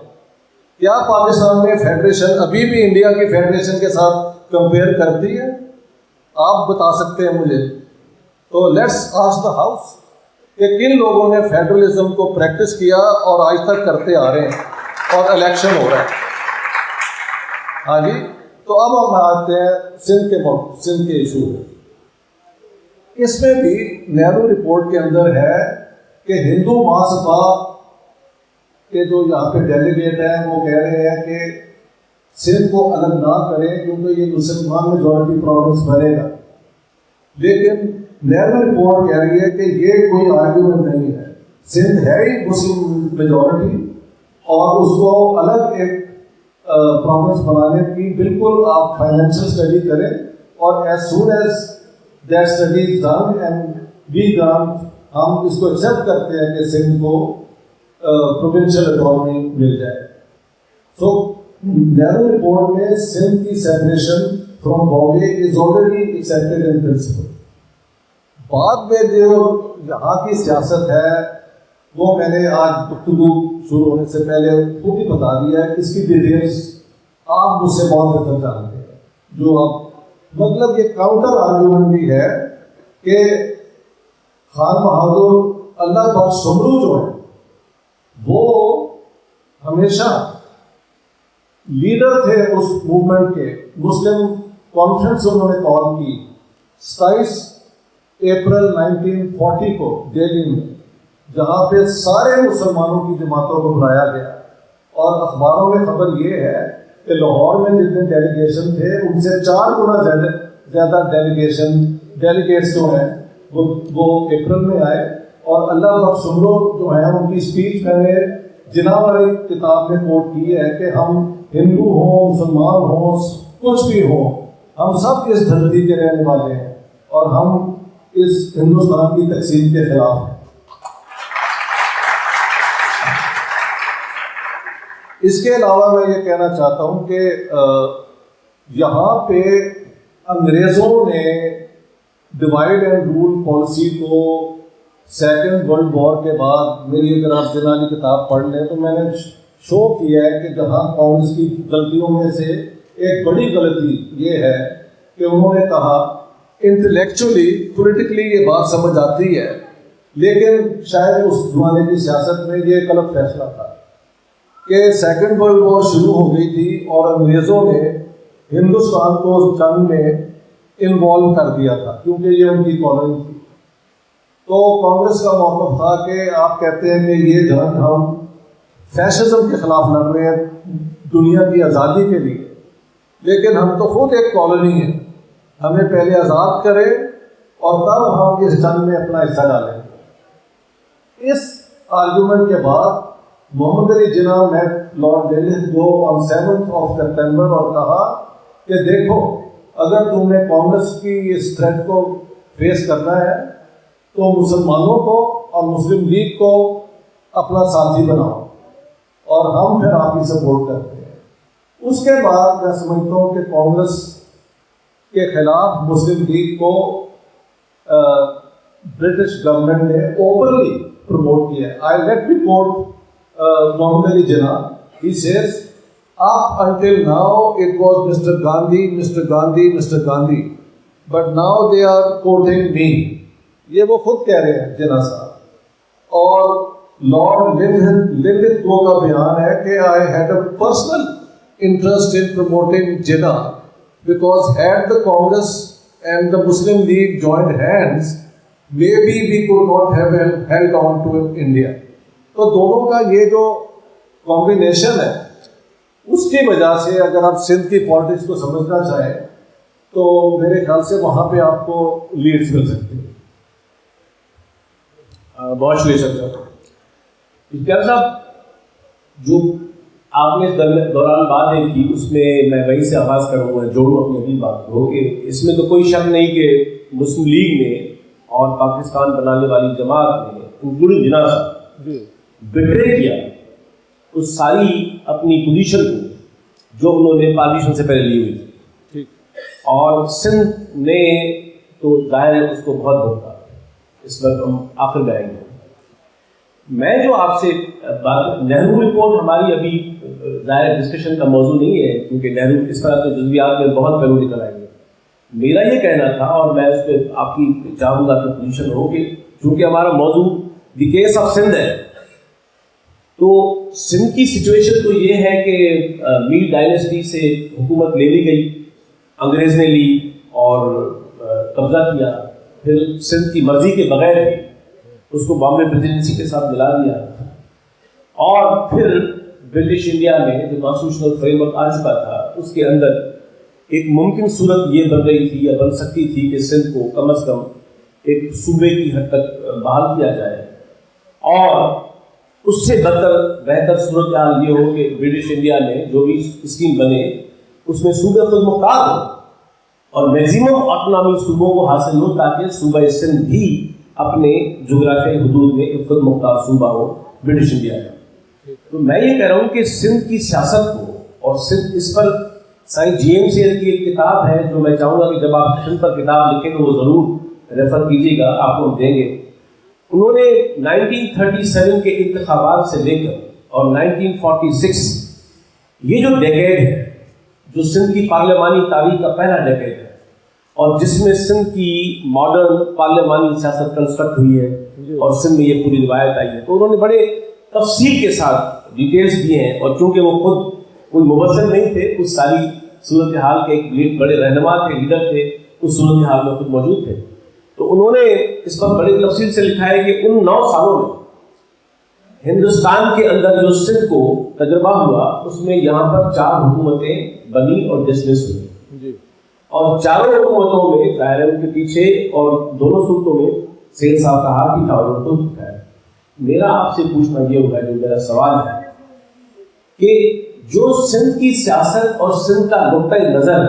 کیا پاکستان میں فیڈریشن ابھی بھی انڈیا کی فیڈریشن کے ساتھ کمپیئر کرتی ہے؟ آپ بتا سکتے ہیں مجھے؟ تو لیٹس آسک دا ہاؤس کہ کن لوگوں نے فیڈرلزم کو پریکٹس کیا اور آج تک کرتے آ رہے ہیں اور الیکشن ہو رہا ہے. ہاں جی. تو اب ہم آتے ہیں سندھ کے ایشو میں. اس میں بھی نہرو رپورٹ کے اندر ہے کہ ہندو مہاسبھا کے جو یہاں پہ ڈیلیگیٹ ہیں وہ کہہ رہے ہیں کہ سندھ کو الگ نہ کریں کیونکہ یہ مسلمان میجورٹی پروونس بنے گا. لیکن نہرو رپورٹ کہہ رہی ہے کہ یہ کوئی آرگیومنٹ نہیں ہے. سندھ ہے ہی مسلم میجورٹی اور اس کو الگ ایک پروونس بنانے کی بالکل آپ فائنینشیل اسٹڈی کریں اور as soon as that study is done and be done ہم اس کو ایکسیپٹ کرتے ہیں کہ سندھ کو پروونشل اٹانومی مل جائے. سو نہرو رپورٹ میں سندھ کی separation from Bombay is already accepted in principle. بعد میں جو یہاں کی سیاست ہے وہ میں نے آج گفتگو شروع ہونے سے پہلے خود ہی بتا دیا ہے. اس کی ڈیٹیلس آپ مجھ سے بہت بہتر جانتے ہیں. جو اب مطلب یہ کاؤنٹر آرگیومنٹ بھی ہے کہ خان بہادر اللہ بخش سمرو جو ہے وہ ہمیشہ لیڈر تھے اس موومنٹ کے. مسلم کانفرنس انہوں نے کال کی 27 اپریل 1940 کو دہلی میں، جہاں پہ سارے مسلمانوں کی جماعتوں کو بلایا گیا اور اخباروں میں خبر یہ ہے کہ لاہور میں جتنے ڈیلیگیشن تھے ان سے 4 گنا زیادہ ڈیلیگیٹس جو ہیں وہ اپریل میں آئے. اور اللہ بخش سمرو جو ہیں ان کی اسپیچ میں نے جناح والی کتاب میں کوٹ کی ہے کہ ہم ہندو ہوں مسلمان ہوں کچھ بھی ہوں ہم سب اس دھرتی کے رہنے والے ہیں اور ہم اس ہندوستان کی تقسیم کے خلاف ہیں. اس کے علاوہ میں یہ کہنا چاہتا ہوں کہ یہاں پہ انگریزوں نے ڈیوائڈ اینڈ رول پالیسی کو سیکنڈ ورلڈ وار کے بعد، میری اگر آپ جناح کی کتاب پڑھ لیں تو میں نے شو کیا ہے کہ جہاں کانگریس کی غلطیوں میں سے ایک بڑی غلطی یہ ہے کہ انہوں نے کہا انٹلیکچولی پولیٹیکلی یہ بات سمجھ آتی ہے لیکن شاید اس زمانے کی سیاست میں یہ غلط فیصلہ تھا کہ سیکنڈ ورلڈ وار شروع ہو گئی تھی اور انگریزوں نے ہندوستان کو اس جنگ میں انوالو کر دیا تھا کیونکہ یہ ان کی کالونی تھی. تو کانگریس کا موقف تھا کہ آپ کہتے ہیں کہ یہ جنگ ہم فیشزم کے خلاف لڑ رہے ہیں دنیا کی آزادی کے لیے، لیکن ہم تو خود ایک کالونی ہیں، ہمیں پہلے آزاد کرے اور تب ہم اس جنگ میں اپنا حصہ ڈالیں گے. اس آرگومنٹ کے بعد محمد علی جناح میں لارڈ ڈیلس کو آن 7 سپٹمبر اور کہا کہ دیکھو اگر تم نے کانگریس کی اس تھریٹ کو فیس کرنا ہے تو مسلمانوں کو اور مسلم لیگ کو اپنا ساتھی بناؤ اور ہم پھر آپ کی سپورٹ کرتے ہیں. اس کے بعد میں سمجھتا ہوں کہ کانگریس کے خلاف مسلم لیگ کو برٹش گورنمنٹ نے اوپنلی پروموٹ کیا ہے. I let me quote Muhammad Ali Jinnah. He says, up until now it was Mr. Gandhi, Mr. Gandhi, Mr. Gandhi, but now they are quoting me. یہ وہ خود کہہ رہے ہیں جناح صاحب. اور لارڈ لنلتھگو کا بیان ہے کہ I had a personal interest in promoting Jinnah because had the Congress and the Muslim league joined hands maybe we could not have held on to India. تو دونوں کا یہ جو کمبینیشن ہے اس کی وجہ سے اگر آپ سندھ کی پالیٹکس کو سمجھنا چاہیں تو میرے خیال سے وہاں پہ آپ کو لیڈز مل سکتے ہیں. بہت شکریہ اختیار صاحب. جو آپ نے اس دوران باتیں کی اس میں میں وہیں سے آغاز کروں گا, جوڑوں اپنی اگلی بات کو کہ اس میں تو کوئی شک نہیں کہ مسلم لیگ نے اور پاکستان بنانے والی جماعت نے انکلوڈنگ جناح صاحب بٹرے کیا اس ساری اپنی پوزیشن کو جو انہوں نے پارٹیشن سے پہلے لی ہوئی تھی, اور سندھ نے تو ظاہر ہے اس کو بہت بھوگا. اس وقت ہم آخر میں آئیں گے. میں جو آپ سے بات, نہرو رپورٹ ہماری ابھی ظاہر ڈسکشن کا موضوع نہیں ہے کیونکہ نہرو اس طرح کے جزویات میں بہت پہلو نکل آئیں گے. میرا یہ کہنا تھا اور میں اس پہ آپ کی چاہوں گا کہ پوزیشن ہو کہ چونکہ ہمارا موضوع دی کیس آف سندھ ہے تو سندھ کی سچویشن تو یہ ہے کہ میر ڈائنیسٹی سے حکومت لے لی گئی, انگریز نے لی اور قبضہ کیا, پھر سندھ کی مرضی کے بغیر اس کو بامبے پریزیڈنسی کے ساتھ ملا دیا, اور پھر برٹش انڈیا میں جو کانسٹیٹیوشنل فریم ورک آ چکا تھا اس کے اندر ایک ممکن صورت یہ بن رہی تھی یا بن سکتی تھی کہ سندھ کو کم از کم ایک صوبے کی حد تک بحال کیا جائے, اور اس سے بہتر صورت حال یہ ہو کہ برٹش انڈیا میں جو بھی اسکیم بنے اس میں صوبے خود مختار ہو اور میکزیمم آٹونامی صوبوں کو حاصل ہو تاکہ صوبہ سندھ بھی اپنے جغرافیائی حدود میں ایک خود مختار صوبہ ہو برٹش انڈیا کا. تو میں یہ کہہ رہا ہوں کہ سندھ کی سیاست کو اور سندھ اس پر سائیں جی ایم سی ایل کی ایک کتاب ہے جو میں چاہوں گا کہ جب آپ سندھ پر کتاب لکھیں تو وہ ضرور ریفر کیجیے گا, آپ کو دیں گے. انہوں نے 1937 کے انتخابات سے لے کر اور 1946 یہ جو ڈیکیڈ ہے جو سندھ کی پارلیمانی تاریخ کا پہلا ڈیکیڈ ہے اور جس میں سندھ کی ماڈرن پارلیمانی سیاست کنسٹرکٹ ہوئی ہے اور سندھ میں یہ پوری روایت آئی ہے, تو انہوں نے بڑے تفصیل کے ساتھ ڈیٹیلز دیے ہیں, اور چونکہ وہ خود کوئی مبصر نہیں تھے, اس ساری صورتحال کے ایک بڑے رہنما تھے, لیڈر تھے, اس صورتحال میں خود موجود تھے. تو انہوں نے اس پر بڑی تفصیل سے لکھا ہے کہ ان 9 سالوں میں ہندوستان کے اندر جو سندھ کو تجربہ ہوا اس میں یہاں پر 4 حکومتیں بنی اور ڈسمس ہوئی, اور چاروں حکومتوں میں ظاہر ان کے پیچھے اور دونوں صورتوں میں سید صاحب کا ہاتھ بھی تھا اور خود ہے. میرا آپ سے پوچھنا یہ ہوگا, جو میرا سوال ہے کہ جو سندھ کی سیاست اور سندھ کا نقطۂ نظر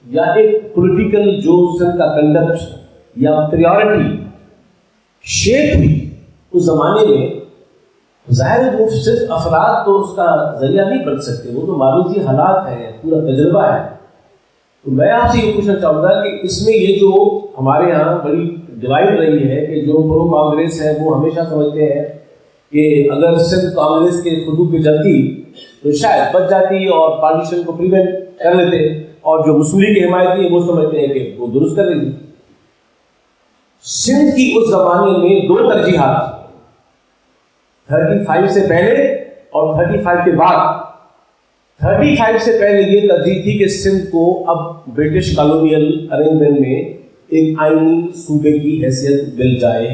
یا ایک پولیٹیکل جو سندھ کا کنڈکٹ یا پریورٹی شیپ ہوئی اس زمانے میں, ظاہر وہ صرف افراد تو اس کا ذریعہ نہیں بن سکتے, وہ تو معروضی حالات ہیں, پورا تجربہ ہے. تو میں آپ سے یہ پوچھنا چاہوں گا کہ اس میں یہ جو ہمارے یہاں بڑی ڈیوائڈ رہی ہے کہ جو پرو کانگریس ہے وہ ہمیشہ سمجھتے ہیں کہ اگر سندھ کانگریس کے خطوط پہ چلتی تو شاید بچ جاتی اور پارٹیشن کو پریونٹ کر لیتے, اور جو مسلم لیگ کے حمایتی ہیں وہ سمجھتے ہیں کہ وہ درست کر رہی. سندھ کی اس زمانے میں 2 ترجیحات, 35 سے پہلے اور 35 کے بعد. 35 سے پہلے یہ ترجیح تھی کہ سندھ کو اب برٹش کالونیل ارینجمنٹ میں ایک آئینی صوبے کی حیثیت مل جائے.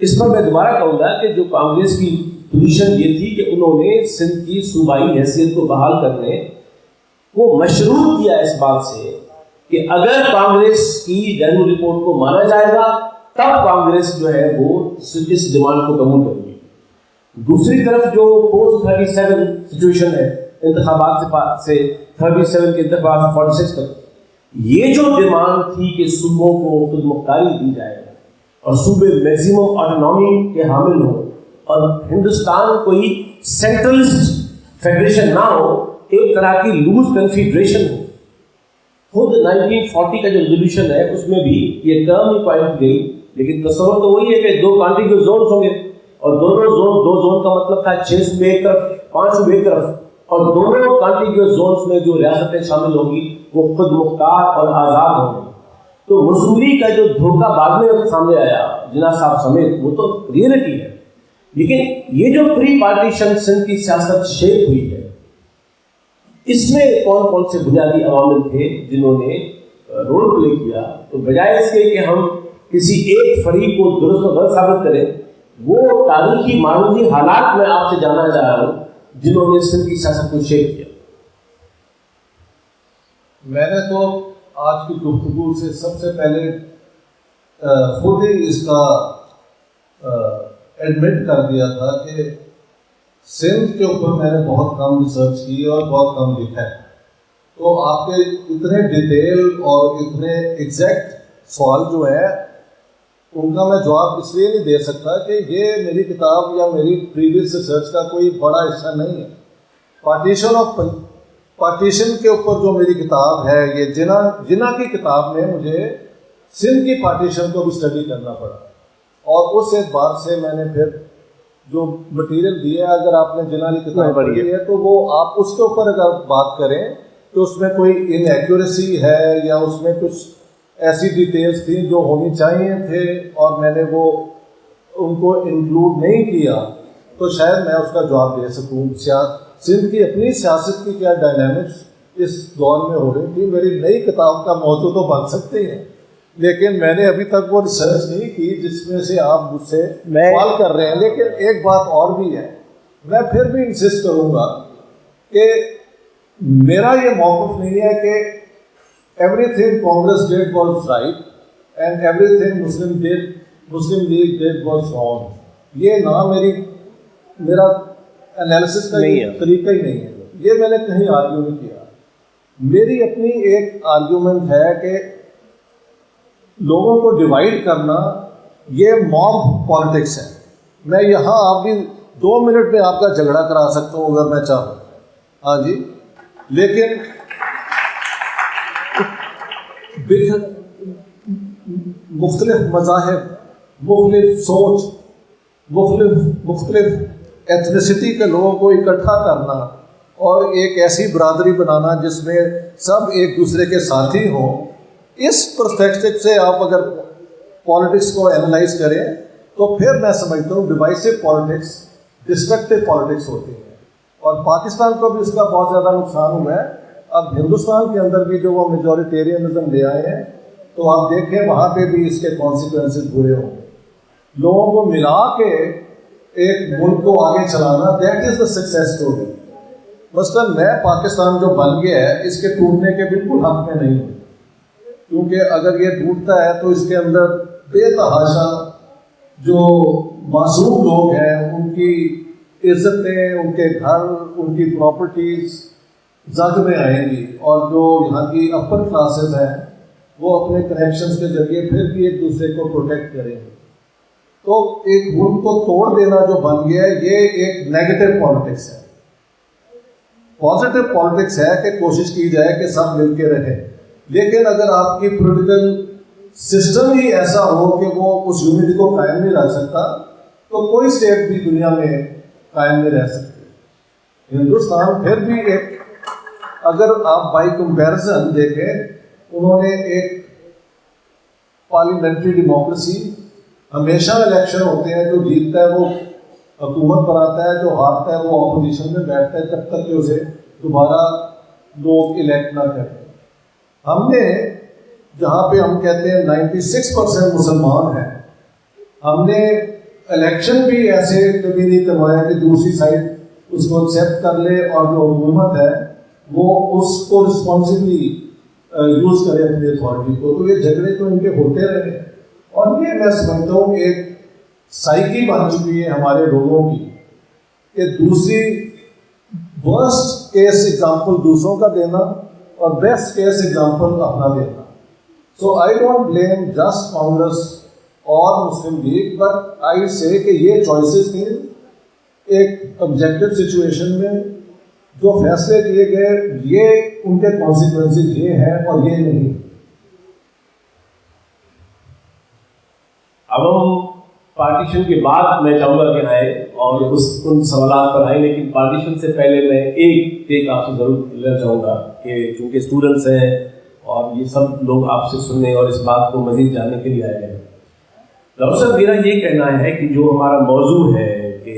اس پر میں دوبارہ کہوں گا کہ جو کانگریس کی پوزیشن یہ تھی کہ انہوں نے سندھ کی صوبائی حیثیت کو بحال کرنے کو مشروط کیا اس بات سے کہ اگر کانگریس کی نہرو رپورٹ کو مانا جائے گا تب کانگریس جو ہے وہ اس ڈیمانڈ کو قبول کرے گی. دوسری طرف جو پوسٹ 37 سچویشن ہے انتخابات سے 37 کے انتخابات 46 تک, یہ جو ڈیمانڈ تھی کہ صوبوں کو خود مختاری دی جائے اور صوبے میکزیمم آٹونومی کے حامل ہوں اور ہندوستان کوئی سینٹرلسٹ فیڈریشن نہ ہو, ایک طرح کی لوز کنفیڈریشن ہو. خود 1940 کا جو ریزولوشن ہے اس میں بھی یہ ٹرم ہی پوائنٹ گئی, لیکن تصور تو وہی ہے کہ 2 کانٹیگیوس زونس ہوں گے اور دونوں زون 2 زون کا مطلب تھا 6 صوبے ایک طرف 5 صوبے ایک طرف, اور دونوں کانٹیگیوس زونس میں جو ریاستیں شامل ہوں گی وہ خود مختار اور آزاد ہوں گی. تو مسلم لیگ کا جو دھوکہ بعد میں سامنے آیا جناح صاحب سمیت وہ تو ریئلٹی ہے، لیکن یہ جو پری پارٹیشن سندھ کی سیاست شیپ ہوئی ہے اس میں کون کون سے بنیادی عوامل تھے جنہوں نے رول پلے کیا؟ تو بجائے اس کے کہ ہم کسی ایک فریق کو درست و غلط ثابت کریں، وہ تاریخی معروضی حالات میں آپ سے جاننا چاہ رہا ہوں جنہوں نے سندھ کی سیاست کو شیپ کیا۔ میں نے تو آج کی گفتگو سے سب سے پہلے خود ہی اس کا ایڈمٹ کر دیا تھا کہ سندھ کے اوپر میں نے بہت کم ریسرچ کی اور بہت کم لکھا ہے، تو آپ کے اتنے ڈیٹیل اور اتنے ایگزیکٹ سوال جو ہیں ان کا میں جواب اس لیے نہیں دے سکتا کہ یہ میری کتاب یا میری پریویس ریسرچ کا کوئی بڑا حصہ نہیں ہے۔ پارٹیشن کے اوپر جو میری کتاب ہے، یہ جناح کی کتاب میں مجھے سندھ کی پارٹیشن کو بھی اسٹڈی کرنا پڑا، اور اس اعتبار سے میں نے پھر جو مٹیریل دیا ہے، اگر آپ نے جناح کی کتاب پڑھی ہے تو وہ آپ اس کے اوپر اگر بات کریں تو اس میں کوئی انیکوریسی ہے یا اس میں کچھ ایسی ڈیٹیلز تھیں جو ہونی چاہیے تھے اور میں نے وہ ان کو انکلوڈ نہیں کیا، تو شاید میں اس کا جواب دے سکوں۔ سندھ کی اپنی سیاست کی کیا ڈائنامکس اس دور میں ہو رہی تھی، میری نئی کتاب کا موضوع تو بن سکتے ہیں، لیکن میں نے ابھی تک وہ ریسرچ نہیں کی جس میں سے آپ مجھ سے سوال کر رہے ہیں۔ لیکن ایک بات اور بھی ہے، میں پھر بھی انسسٹ کروں گا کہ میرا یہ موقف نہیں ہے کہ everything Congress did was right and everything Muslim League did was wrong. یہ نہ میرا انالیسس کا طریقہ ہی نہیں ہے، یہ میں نے کہیں آرگیو نہیں کیا۔ میری اپنی ایک آرگیومنٹ ہے کہ لوگوں کو ڈیوائڈ کرنا یہ موب پالیٹکس ہے۔ میں یہاں آپ بھی 2 منٹ میں آپ کا جھگڑا کرا سکتا ہوں اگر میں چاہوں، ہاں جی، لیکن مختلف مذاہب، مختلف سوچ، مختلف ایتھنیسٹی کے لوگوں کو اکٹھا کرنا اور ایک ایسی برادری بنانا جس میں سب ایک دوسرے کے ساتھی ہوں، اس پرسپیکٹو سے آپ اگر پالیٹکس کو اینالائز کریں تو پھر میں سمجھتا ہوں ڈیوائسو پالیٹکس ڈسٹرکٹیو پالیٹکس ہوتی ہے، اور پاکستان کو بھی اس کا بہت زیادہ نقصان ہوا ہے۔ اب ہندوستان کے اندر بھی جو وہ میجورٹیرینزم لے آئے ہیں تو آپ دیکھیں وہاں پہ بھی اس کے کانسیکوینسز برے ہوں گے۔ لوگوں کو ملا کے ایک ملک کو آگے چلانا، that is the success story. مثلاً میں پاکستان جو بن گیا ہے اس کے ٹوٹنے کے بالکل حق میں نہیں ہوں، کیونکہ اگر یہ ٹوٹتا ہے تو اس کے اندر بے تحاشا جو معصوم لوگ ہیں ان کی عزتیں، ان کے گھر، ان کی پراپرٹیز زد میں آئیں گی، اور جو یہاں کی اپر کلاسز ہیں وہ اپنے کنیکشنز کے ذریعے پھر بھی ایک دوسرے کو پروٹیکٹ کریں گے۔ تو ایک ملک کو توڑ دینا جو بن گیا ہے یہ ایک نیگیٹو پالیٹکس ہے۔ پازیٹیو پالیٹکس ہے کہ کوشش کی جائے کہ سب مل کے رہیں، لیکن اگر آپ کی پولیٹیکل سسٹم ہی ایسا ہو کہ وہ اس یونٹی کو قائم نہیں رکھ سکتا تو کوئی اسٹیٹ بھی دنیا میں قائم نہیں رہ سکتی۔ ہندوستان پھر بھی ایک، اگر آپ بائی کمپیریزن دیکھیں، انہوں نے ایک پارلیمنٹری ڈیموکریسی، ہمیشہ الیکشن ہوتے ہیں، جو جیتتا ہے وہ حکومت پر آتا ہے، جو ہارتا ہے وہ اپوزیشن میں بیٹھتا ہے جب تک کہ اسے دوبارہ لوگ الیکٹ نہ کریں۔ ہم نے جہاں پہ ہم کہتے ہیں 96% مسلمان ہیں، ہم نے الیکشن بھی ایسے کبھی نہیں کروایا کہ دوسری سائڈ اس کو ایکسیپٹ کر لے اور جو حکومت ہے وہ اس کو رسپانسبلی یوز کرے اپنی اتھارٹی کو۔ تو یہ جھگڑے تو ان کے ہوتے رہے، اور یہ میں سمجھتا ہوں ایک سائیکی بن چکی ہے ہمارے لوگوں کی کہ دوسری ورسٹ کیس ایگزامپل دوسروں کا دینا اور بیسٹ کیس ایگزامپل اپنا دینا۔ So I don't blame just Congress اور مسلم لیگ، بٹ آئی سے کہ یہ چوائسیز تھیں ایک آبجیکٹو سچویشن میں، جو فیصلے کیے گئے یہ ان کے کانسیکوینسز یہ ہیں اور یہ نہیں۔ اب ہم پارٹیشن کے بعد میں چاہوں گا کہ آئے اور ان سوالات پر آئیں، لیکن پارٹیشن سے پہلے میں ایک آپ سے ضرور لینا چاہوں گا کہ چونکہ اسٹوڈنٹس ہیں اور یہ سب لوگ آپ سے سننے اور اس بات کو مزید جاننے کے لیے آئے ہیں. ڈاکٹر صاحب میرا یہ کہنا ہے کہ جو ہمارا موضوع ہے کہ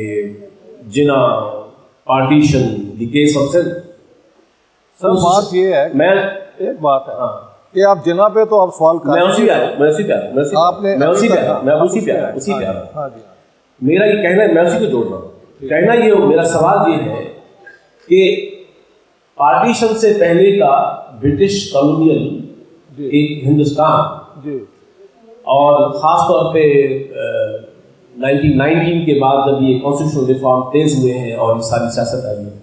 Jinnah partition the case of Sindh. Sir بات یہ ہے میں ایک بات ہے کہ آپ جنا پہ تو آپ سوال کر میں اسی پہ آ رہا ہوں. میرا یہ کہنا ہے، میں اسی کو جوڑ رہا ہوں. کہنا یہ ہو، میرا سوال یہ ہے کہ پارٹیشن سے پہلے کا برٹش کالونیل ایک ہندوستان، اور خاص طور پہ 1919 کے بعد جب یہ کانسٹیٹیوشنل ریفارم تیز ہوئے ہیں اور یہ ساری سیاست آئی ہے،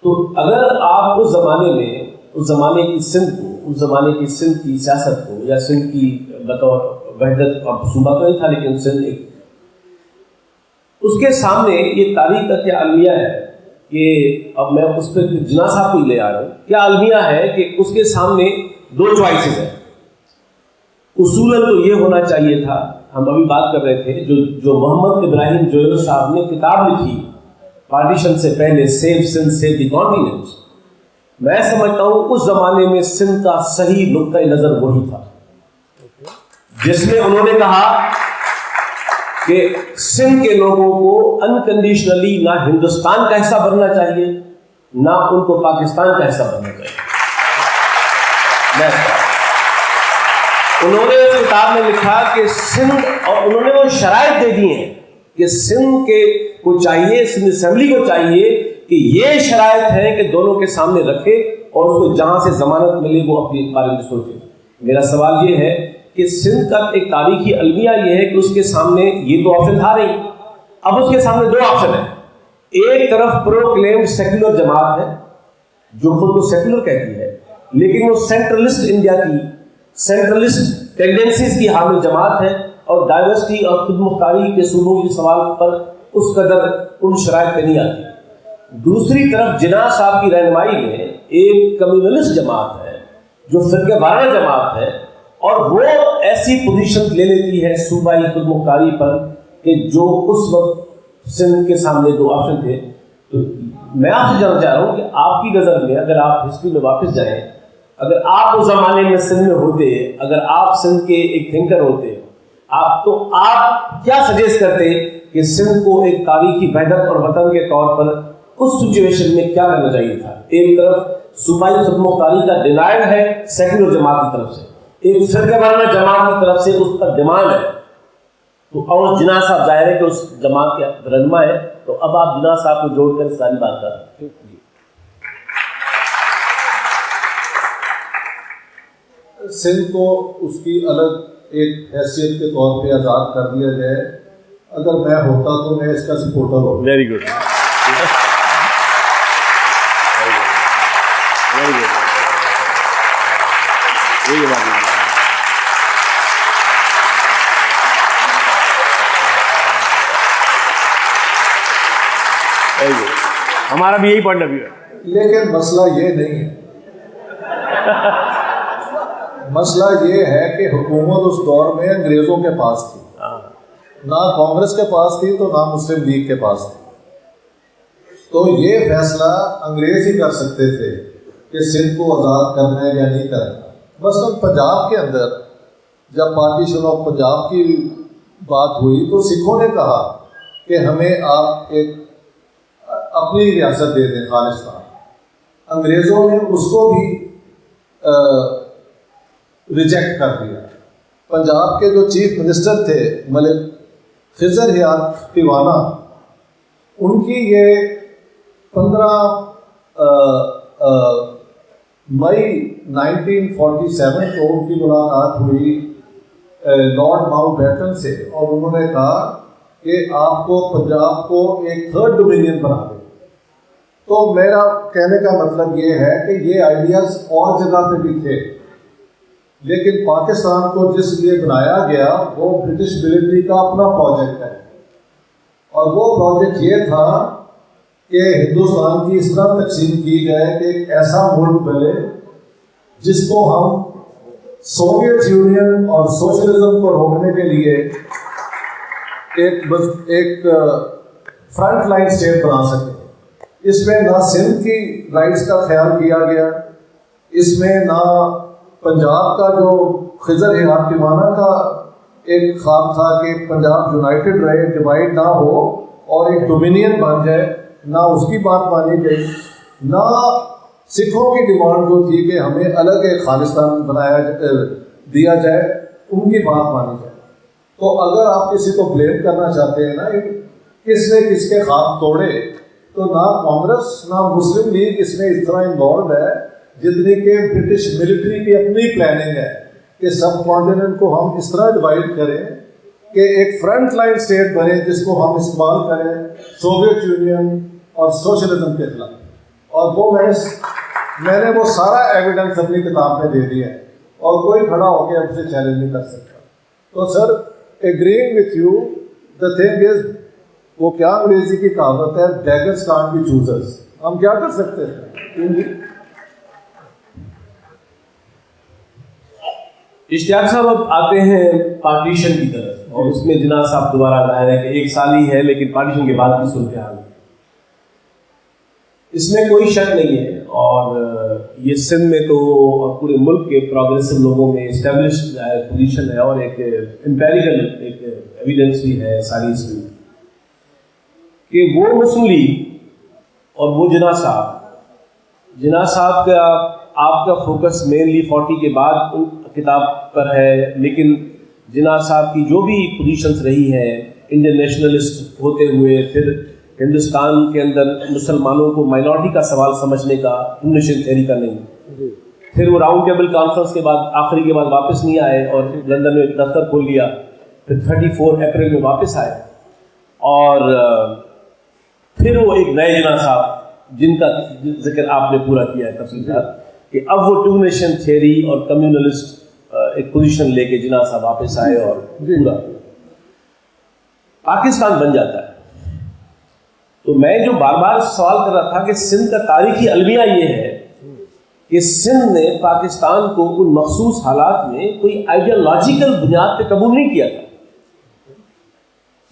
تو اگر آپ اس زمانے میں اس زمانے کی سندھ کو، اس زمانے کی سندھ کی سیاست کو، یا سندھ کی بطور وحدت اب صوبہ تو نہیں تھا لیکن سندھ ایک، اس کے سامنے یہ تاریخ کا کیا المیہ ہے کہ اب میں اس پہ جناح صاحب کو ہی لے آ رہا ہوں، کیا المیہ ہے کہ اس کے سامنے دو چوائسیز ہیں. اصولاً تو یہ ہونا چاہیے تھا، ہم ابھی بات کر رہے تھے، جو محمد ابراہیم جوہر صاحب نے کتاب لکھی پارٹیشن سے پہلے، save Sindh save the continent, میں سمجھتا ہوں اس زمانے میں سندھ کا صحیح نقطۂ نظر وہی تھا جس میں انہوں نے کہا کہ سندھ کے لوگوں کو انکنڈیشنلی نہ ہندوستان کا حصہ بننا چاہیے، نہ ان کو پاکستان کا حصہ بننا چاہیے. انہوں نے اس کتاب میں لکھا کہ سندھ، اور انہوں نے وہ شرائط دے دی ہیں کہ سندھ کے کو چاہیے، سندھ اسمبلی کو چاہیے کہ یہ شرائط ہے کہ دونوں کے سامنے رکھے اور اس کو جہاں سے ضمانت ملے وہ اپنے بارے میں سوچے. میرا سوال یہ ہے کہ سندھ کا ایک تاریخی المیہ یہ ہے کہ اس کے سامنے یہ تو آپشن تھا نہیں، اب اس کے سامنے دو آپشن ہیں. ایک طرف پروکلیم سیکولر جماعت ہے جو خود کو سیکولر کہتی ہے، لیکن وہ سینٹرلسٹ انڈیا کی، سینٹرلسٹ ٹینڈنسیز کی حامل جماعت ہے، اور ڈائیورسٹی اور خود مختاری کے صوبوں کے سوال پر اس قدر ان شرائط پہ نہیں آتی. دوسری طرف جناح صاحب کی رہنمائی میں ایک کمیونلسٹ جماعت ہے جو فرقہ وارانہ جماعت ہے، اور وہ ایسی پوزیشن لے لیتی ہے صوبائی خود مختاری پر کہ جو اس وقت سندھ کے سامنے دو آپشن تھے. تو میں آپ سے جاننا چاہ رہا ہوں کہ آپ کی نظر میں، اگر آپ ہسٹری میں واپس جائیں، اگر آپ اس زمانے میں سندھ میں ہوتے، اگر آپ سندھ کے ایک تھنکر ہوتے، تو آپ کیا سجیسٹ کرتے کہ سندھ کو ایک تاریخی وحدت اور وطن کے طور پر اس سچویشن میں کیا کرنا چاہیے تھا؟ ایک طرف صوبائی خود مختاری کا ڈینائل ہے سیکولر جماعت کی طرف سے، ایک فرقہ وارانہ جماعت کی طرف سے اس پر ڈیمانڈ ہے. تو اور جناح صاحب ظاہر ہے کہ اس جماعت کے رہنما ہے، تو اب آپ جناح صاحب کو جوڑ کر ساری بات کر رہے ہیں. سندھ کو اس کی الگ ایک حیثیت کے طور پہ آزاد کر دیا جائے. اگر میں ہوتا تو میں اس کا سپورٹر ہوتا. ویری گڈ، ہمارا بھی یہی پوائنٹ آف ویو ہے. لیکن مسئلہ یہ نہیں ہے. مسئلہ یہ ہے کہ حکومت اس دور میں انگریزوں کے پاس تھی، نہ کانگریس کے پاس تھی تو نہ مسلم لیگ کے پاس تھی. تو یہ فیصلہ انگریز ہی کر سکتے تھے کہ سندھ کو آزاد کرنا ہے یا نہیں کرنا. مثلاً پنجاب کے اندر جب پارٹیشن آف پنجاب کی بات ہوئی تو سکھوں نے کہا کہ ہمیں آپ ایک اپنی ریاست دے دیں خالصتان. انگریزوں نے اس کو بھی ریجیکٹ کر دیا. پنجاب کے جو چیف منسٹر تھے ملک خضر حیات ٹیوانہ، ان کی یہ 15 مئی 1947 کو ان کی ملاقات ہوئی لارڈ ماؤنٹ بیٹن سے، اور انہوں نے کہا کہ آپ کو پنجاب کو ایک تھرڈ ڈومینین بنا دیں. تو میرا کہنے کا مطلب یہ ہے کہ یہ آئیڈیاز اور جگہ پہ بھی تھے، لیکن پاکستان کو جس لیے بنایا گیا وہ برٹش ملٹری کا اپنا پروجیکٹ ہے، اور وہ پروجیکٹ یہ تھا کہ ہندوستان کی اس طرح تقسیم کی جائے کہ ایک ایسا ملک بنے جس کو ہم سوویت یونین اور سوشلزم کو روکنے کے لیے ایک فرنٹ لائن اسٹیٹ بنا سکیں. اس میں نہ سندھ کی رائٹس کا خیال کیا گیا، اس میں نہ پنجاب کا جو خضر حیات ٹمانہ کا ایک خواب تھا کہ پنجاب یونائٹڈ رہے، ڈیوائڈ نہ ہو اور ایک ڈومینین بن جائے، نہ اس کی بات مانی گئی، نہ سکھوں کی ڈیمانڈ جو تھی کہ ہمیں الگ ایک خالصتان دیا جائے، ان کی بات مانی جائے۔ تو اگر آپ کسی کو بلیم کرنا چاہتے ہیں نا کس نے کس کے خواب توڑے، تو نہ کانگریس نہ مسلم لیگ اس میں اس طرح انوالوڈ ہے جتنی کہ برٹش ملٹری کی اپنی پلاننگ ہے کہ سب کانٹیننٹ کو ہم اس طرح ڈیوائڈ کریں کہ ایک فرنٹ لائن اسٹیٹ بنے جس کو ہم استعمال کریں سوویت یونین اور سوشلزم کے خلاف۔ اور وہ میں نے وہ سارا ایویڈنس اپنی کتاب میں دے دیا ہے اور کوئی کھڑا ہو کے اب سے چیلنج نہیں کر سکتا۔ تو سر agreeing with you, the thing is وہ کیا انگریزی کی کہاوت ہے beggars can't be choosers، ہم کیا کر سکتے ہیں؟ اشتیاق صاحب اب آتے ہیں پارٹیشن کی طرف، اور اس میں جناح صاحب دوبارہ ظاہر ہے کہ ایک سال ہی ہے لیکن پارٹیشن کے بعد کی صورتحال اس میں کوئی شک نہیں ہے، اور یہ سندھ میں تو اور پورے ملک کے پروگریسو لوگوں میں اسٹیبلشڈ پوزیشن ہے اور ایک امپیریکل ایک ایویڈنس بھی ہے ساری اس میں کہ وہ مسلم لیگ اور وہ جناح صاحب کا آپ کا فوکس مینلی 40 کے بعد کتاب پر ہے، لیکن جناح صاحب کی جو بھی پوزیشنس رہی ہیں انڈین نیشنلسٹ ہوتے ہوئے، پھر ہندوستان کے اندر مسلمانوں کو مائنورٹی کا سوال سمجھنے کا نیشن تھیوری کا نہیں، پھر وہ راؤنڈ ٹیبل کانفرنس کے بعد آخری کے بعد واپس نہیں آئے اور لندن میں دفتر کھول لیا، پھر 34 اپریل میں واپس آئے، اور پھر وہ ایک نئے جناح صاحب جن کا ذکر آپ نے پورا کیا ہے تفصیل کہ اب وہ ٹو نیشن تھیوری اور کمیونلسٹ ایک پوزیشن لے کے جناح صاحب واپس آئے اور پورا پاکستان بن جاتا ہے۔ تو میں جو بار بار سوال کر رہا تھا کہ سندھ کا تاریخی المیہ یہ ہے کہ سندھ نے پاکستان کو ان مخصوص حالات میں کوئی آئیڈیالوجیکل بنیاد پہ قبول نہیں کیا تھا۔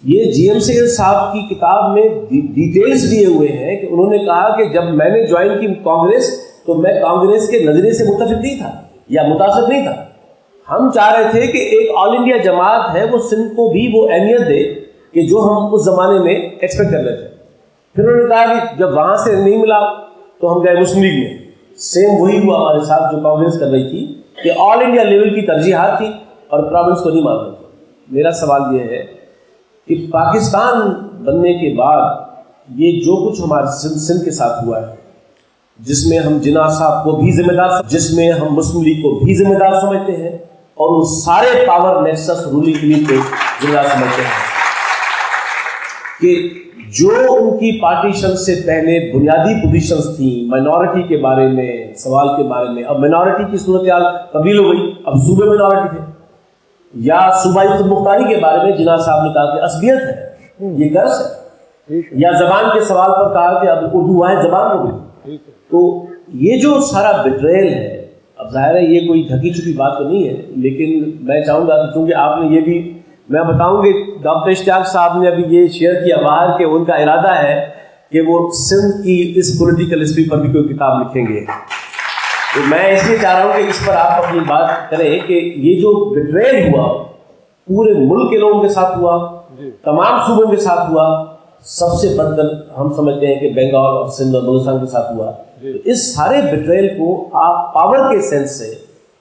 یہ جی ایم سیل صاحب کی کتاب میں ڈیٹیلز دیے ہوئے ہیں کہ انہوں نے کہا کہ جب میں نے جوائن کی کانگریس تو میں کانگریس کے نظریے سے متفق نہیں تھا یا متاثر نہیں تھا، ہم چاہ رہے تھے کہ ایک آل انڈیا جماعت ہے وہ سندھ کو بھی وہ اہمیت دے کہ جو ہم اس زمانے میں ایکسپیکٹ کر رہے تھے۔ پھر انہوں نے کہا کہ جب وہاں سے نہیں ملا تو ہم گئے مسلم لیگ میں، سیم وہی ہوا ہمارے ساتھ جو کانگریس کر رہی تھی کہ آل انڈیا لیول کی ترجیحات تھی اور پروونس کو نہیں مان رہے تھے۔ میرا سوال یہ ہے کہ پاکستان بننے کے بعد یہ جو کچھ ہمارے سندھ کے ساتھ ہوا ہے، جس میں ہم جناح صاحب کو بھی ذمہ دار، جس میں ہم مسلم لیگ کو بھی ذمہ دار سمجھتے ہیں، اور ان سارے پاور نیکسس رولنگ ایلیٹ کو ذمہ دار سمجھتے ہیں کہ جو ان کی پارٹیشن سے پہلے بنیادی پوزیشنز تھیں مائنورٹی کے بارے میں، سوال کے بارے میں، اب مائنورٹی کی صورتحال تبدیل ہو گئی، اب صوبے مائنورٹی تھے، یا صوبائی خود مختاری کے بارے میں جناح صاحب نے کہا کہ عصبیت ہے، یہ غرض ہے، یا زبان کے سوال پر کہا کہ اب اردو واحد زبان ہو گئی۔ تو یہ جو سارا بٹریل ہے، اب ظاہر ہے یہ کوئی ڈھکی چھپی بات تو نہیں ہے، لیکن میں چاہوں گا کہ چونکہ آپ نے یہ بھی میں بتاؤں کہ ڈاکٹر اشتیاق صاحب نے ابھی یہ شیئر کیا باہر کہ ان کا ارادہ ہے کہ وہ سندھ کی اس پولیٹیکل ہسٹری پر بھی کوئی کتاب لکھیں گے، تو میں اس لیے چاہ رہا ہوں کہ اس پر آپ اپنی بات کریں کہ یہ جو بٹریل ہوا پورے ملک کے لوگوں کے ساتھ ہوا، تمام صوبوں کے ساتھ ہوا، سب سے بڑھ کر ہم سمجھتے ہیں کہ بنگال اور سندھ اور بلوچستان کے ساتھ ہوا، تو اس سارے بٹریل کو آپ پاور کے سینس سے،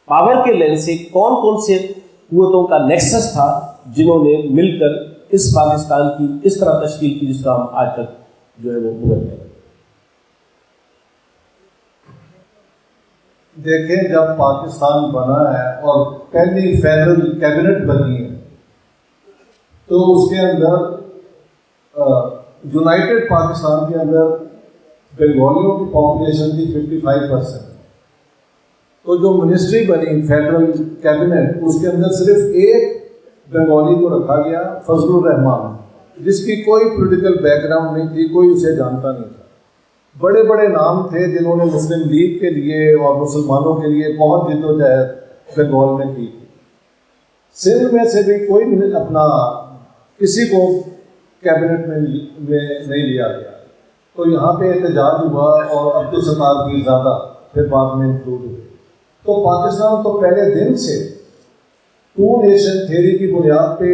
پاور کے لینس سے کون کون سے قوتوں کا نیکسس تھا جنہوں نے مل کر اس پاکستان کی اس طرح تشکیل کی جس کا ہم آج تک جو ہے وہ پورا کیا۔ دیکھیں جب پاکستان بنا ہے اور پہلی فیڈرل کیبنٹ بنی ہے تو اس کے اندر یونائٹڈ پاکستان کے اندر بنگالیوں کی پاپولیشن تھی 55%، تو جو منسٹری بنی فیڈرل کیبنٹ اس کے اندر صرف ایک بنگالی کو رکھا گیا، فضل الرحمان، جس کی کوئی پولیٹیکل بیک گراؤنڈ نہیں تھی، کوئی اسے جانتا نہیں تھا۔ بڑے بڑے نام تھے جنہوں نے مسلم لیگ کے لیے اور مسلمانوں کے لیے بہت جدوجہد بنگال میں کی تھی۔ سندھ میں سے بھی کوئی اپنا کسی کو کیبنٹ میں نہیں لیا گیا، تو یہاں پہ احتجاج ہوا اور عبدالستار پیرزادہ پھر بعد میں انکلوڈ ہوئے۔ تو پاکستان تو پہلے دن سے ٹو نیشن تھیوری کی بنیاد پہ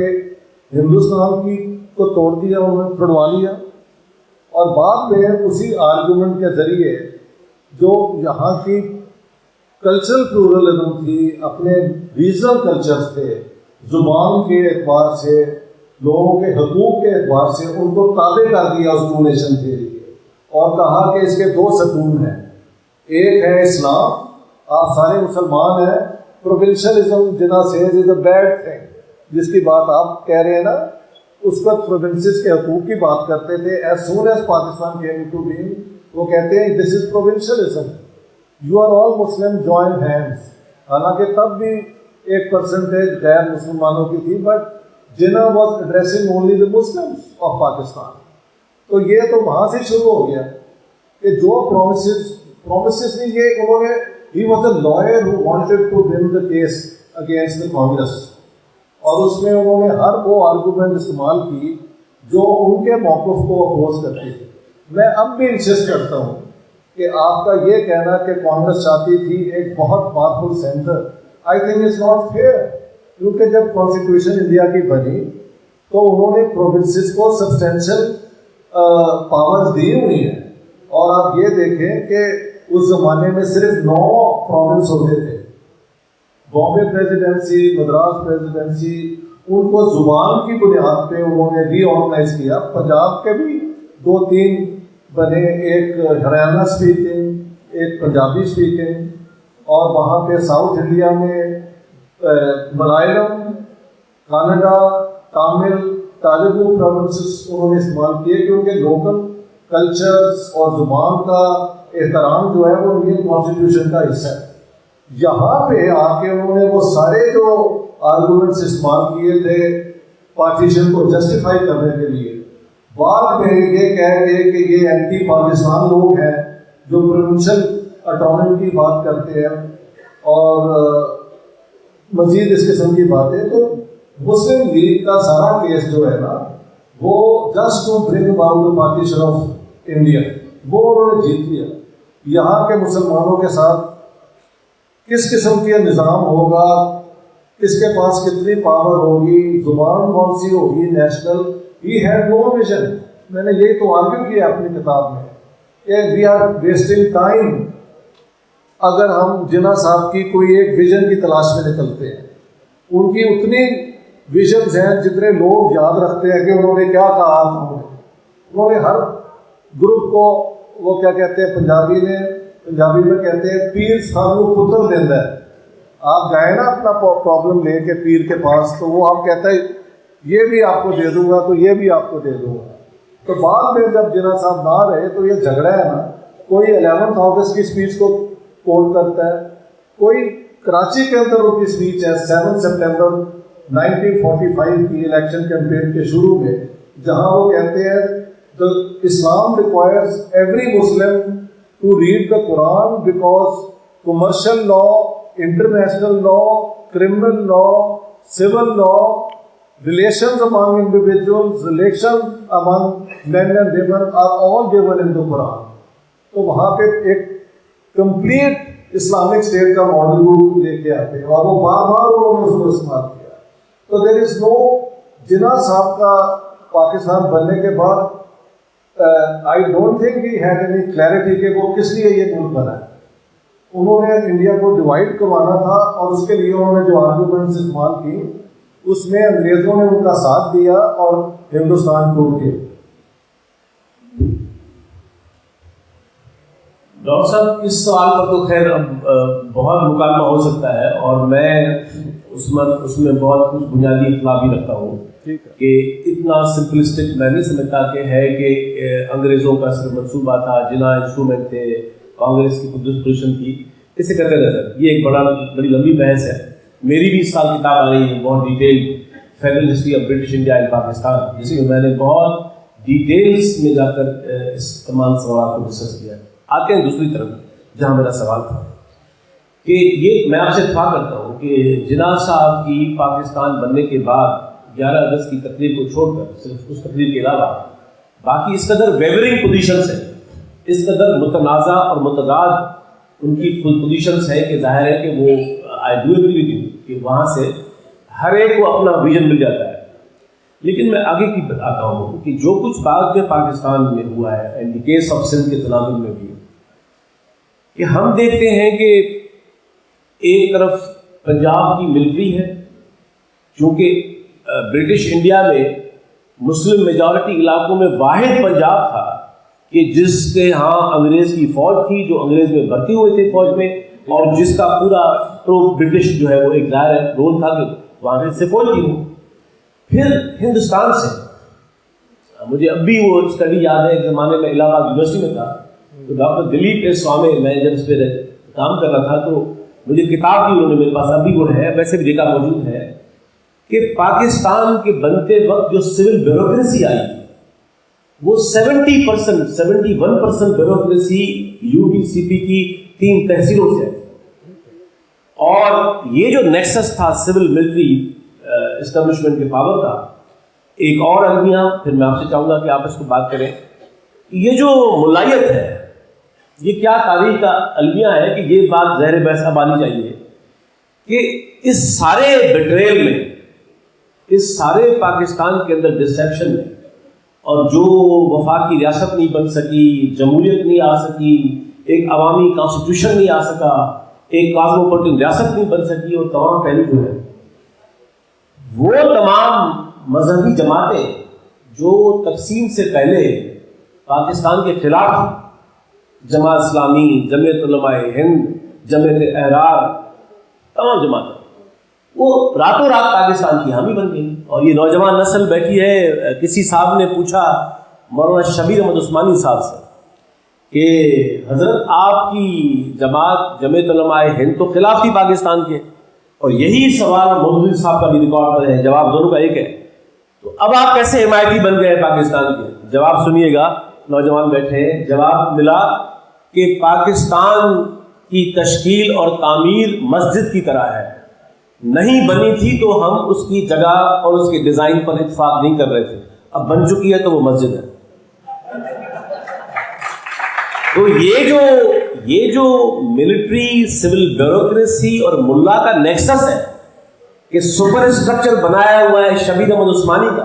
ہندوستان کی کو توڑ دیا، انہوں نے چھڑوا لیا، اور بعد میں اسی آرگومنٹ کے ذریعے جو یہاں کی کلچرل پلورلزم تھی، اپنے ریجنل کلچرز تھے، زبان کے اعتبار سے، لوگوں کے حقوق کے اعتبار سے، ان کو تابع کر دیا اس ٹو نیشن تھیوری کے، اور کہا کہ اس کے دو ستون ہیں، ایک ہے اسلام، آپ سارے مسلمان ہیں، پروونشلزم جنا says is a bad thing, جس کی بات آپ کہہ رہے ہیں نا، اس وقت پروونسز کے حقوق کی بات کرتے تھے. As soon as Pakistan came into being وہ کہتے ہیں this is provincialism, you are all Muslim join hands. حالانکہ تب بھی 1% غیر مسلمانوں کی تھی، بٹ جنا was addressing only the Muslims of Pakistan. تو یہ تو وہاں سے شروع ہو گیا کہ جو پرومسز نہیں، یہ انہوں نے he was a liar who wanted to win the case against the Congress, اور اس میں انہوں نے ہر وہ آرگومنٹ استعمال کی جو ان کے موقف کو اپوز کرتی تھی. میں اب بھی انسسٹ کرتا ہوں کہ آپ کا یہ کہنا کہ کانگریس چاہتی تھی ایک بہت powerful centre, I think is not fair, کیونکہ جب کانسٹیٹیوشن انڈیا کی بنی تو انہوں نے پروونسز کو سبسٹینشیل پاورز دی ہوئی ہیں، اور آپ یہ دیکھیں کہ اس زمانے میں صرف 9 پروونس ہوتے تھے. بامبے پریزیڈنسی، مدراس پریزیڈنسی، ان کو زبان کی بنیاد پہ انہوں نے ری آرگنائز کیا. پنجاب کے بھی 2-3 بنے، ایک ہریانہ اسپیکنگ، ایک پنجابی اسپیکنگ، اور وہاں پہ ساؤتھ انڈیا میں ملائلم، کانڈا، تامل، تیلگو پروونسز انہوں نے استعمال کیے، کیونکہ لوکل کلچرز اور زبان کا احترام جو ہے وہ انڈین کانسٹیٹیوشن کا حصہ ہے. یہاں پہ آ کے انہوں نے وہ سارے جو آرگومنٹس استعمال کیے تھے پارٹیشن کو جسٹیفائی کرنے کے لیے، بعد میں یہ کہہ کے کہ یہ اینٹی پاکستان لوگ ہیں جو پروونشل اٹانومی کی بات کرتے ہیں، اور مزید اس قسم کی باتیں. تو مسلم لیگ کا سارا کیس جو ہے نا، وہ just to bring about the partition of India, وہ انہوں نے جیت لیا. یہاں کے مسلمانوں کے ساتھ کس قسم کا نظام ہوگا، کس کے پاس کتنی پاور ہوگی، زبان کون سی ہوگی national, he had no vision. میں نے یہی تو آرگیو کیا اپنی کتاب میں کہ وی آر ویسٹنگ ٹائم اگر ہم جناح صاحب کی کوئی ایک ویژن کی تلاش میں نکلتے ہیں. ان کی اتنی ویژنز ہیں جتنے لوگ یاد رکھتے ہیں کہ انہوں نے کیا کہا تھا. انہوں نے ہر گروپ کو، وہ کیا کہتے ہیں پنجابی میں کہتے ہیں پیر سانو پتر دینا ہے. آپ جائیں نا اپنا پرابلم لے کے پیر کے پاس، تو وہ آپ کہتا ہے یہ بھی آپ کو دے دوں گا، تو یہ بھی آپ کو دے دوں گا. تو بعد میں جب جناح صاحب نہ رہے تو یہ جھگڑا ہے نا، کوئی 11 اگست کی اسپیچ کو کوٹ کرتا ہے، کوئی کراچی کے اندر ان کی اسپیچ ہے 7 سپٹمبر 1945 کی الیکشن کیمپین کے شروع میں، جہاں وہ کہتے ہیں the Islam requires every Muslim to read the Quran because commercial law, international law, criminal law, civil law, relations among individuals, relations among men and women are all given in the Quran. تو وہاں پہ ایک کمپلیٹ اسلامک اسٹیٹ کا ماڈل لے کے آتے ہیں، اور وہ بار بار انہوں نے اس کو استعمال کیا. تو دیر از نو، جناح صاحب کا پاکستان بننے کے بعد I don't think he had any clarity کہ وہ کس لیے یہ ملک بنا ہے. انہوں نے انڈیا کو ڈیوائڈ کروانا تھا، اور اس کے لیے انہوں نے جو آرگومنٹس استعمال کی اس میں انگریزوں نے ان کا ساتھ دیا اور ہندوستان ٹوٹ گیا. ڈاکٹر صاحب اس سوال پر تو خیر اب بہت مکالمہ ہو سکتا ہے، اور میں اس میں بہت کچھ بنیادی اختلاف بھی رکھتا ہوں کہ اتنا سمپلسٹک میں نہیں سمجھتا کہ ہے کہ انگریزوں کا صرف منصوبہ تھا، جناح انسٹرومنٹ تھے، کانگریس کی خود پوزیشن تھی. اسے کرتے نظر یہ ایک بڑی لمبی بحث ہے. میری بھی اس سال کتاب آ رہی ہے بہت detail, federal history of British India and Pakistan, جس میں میں نے بہت ڈیٹیلس میں جا کر اس تمام سوالات کو ڈسکس کیا. آتے ہیں دوسری طرف جہاں میرا سوال تھا کہ یہ میں آپ سے اتفاق کرتا ہوں کہ جناح صاحب کی پاکستان بننے کے بعد 11 اگست کی تقریر کو چھوڑ کر، صرف اس تقریر کے علاوہ باقی اس قدر ویورنگ پوزیشنس ہیں، اس قدر متنازع اور متضاد ان کی پوزیشنس ہیں کہ ظاہر ہے کہ وہ I do agree with you کہ وہاں سے ہر ایک کو اپنا ویژن مل جاتا ہے. لیکن میں آگے کی بتاتا ہوں کہ جو کچھ بعد میں پاکستان میں ہوا ہے and the case of Sindh کے تناظر میں بھی، کہ ہم دیکھتے ہیں کہ ایک طرف پنجاب کی ملٹری ہے، چونکہ برٹش انڈیا میں مسلم میجورٹی علاقوں میں واحد پنجاب تھا کہ جس کے ہاں انگریز کی فوج تھی، جو انگریز میں بھرتی ہوئے تھے فوج میں، اور جس کا پورا پرو برٹش جو ہے وہ ایک ظاہر رول تھا کہ وہاں سے فوج تھی. وہ پھر ہندوستان سے مجھے اب بھی وہ اسٹڈی یاد ہے، ایک زمانے میں الہ آباد یونیورسٹی میں تھا، تو ڈاکٹر دلیپ اے سوامے، میں جب اس پہ کام کر رہا تھا تو مجھے کتاب بھی انہوں نے میرے پاس ابھی وہ ہے، ویسے بھی ڈیٹا موجود ہے کہ پاکستان کے بنتے وقت جو سول بیوروکریسی آئی وہ 71% بیوروکریسی یو ڈی سی پی کی 3 تحصیلوں سے ہے. اور یہ جو نیکسس تھا سول ملٹری اسٹیبلشمنٹ کے پاور کا، ایک اور المیہ پھر میں آپ سے چاہوں گا کہ آپ اس کو بات کریں، یہ جو ملائیت ہے یہ کیا تاریخ کا المیہ ہے کہ یہ بات زہر بحث اب آنی چاہیے کہ اس سارے بٹریل میں، اس سارے پاکستان کے اندر ڈسیپشن میں، اور جو وفاقی ریاست نہیں بن سکی، جمہوریت نہیں آ سکی، ایک عوامی کانسٹیٹیوشن نہیں آ سکا، ایک کاسموپولیٹن ریاست نہیں بن سکی، اور تمام پہلو جو ہے وہ تمام مذہبی جماعتیں جو تقسیم سے پہلے پاکستان کے خلاف تھیں، جماعت اسلامی، جمعیت علماء ہند، جمعیت احرار، تمام جماعتیں وہ راتوں رات پاکستان کی حامی بن گئی. اور یہ نوجوان نسل بیٹھی ہے، کسی صاحب نے پوچھا مولانا شبیر احمد عثمانی صاحب سے کہ حضرت آپ کی جماعت جمعیت علماء ہند تو خلاف تھی پاکستان کے، اور یہی سوال مودودی صاحب کا بھی ریکارڈ پر ہے، جواب دونوں کا ایک ہے، تو اب آپ کیسے حمایتی بن گئے پاکستان کے؟ جواب سنیے گا، نوجوان بیٹھے ہیں، جواب ملا کہ پاکستان کی تشکیل اور تعمیر مسجد کی طرح ہے، نہیں بنی تھی تو ہم اس کی جگہ اور اس کے ڈیزائن پر اتفاق نہیں کر رہے تھے، اب بن چکی ہے تو وہ مسجد ہے. تو یہ جو ملٹری سول بیوروکریسی اور ملا کا نیکسس ہے کہ سپر اسٹرکچر بنایا ہوا ہے شبیر احمد عثمانی کا،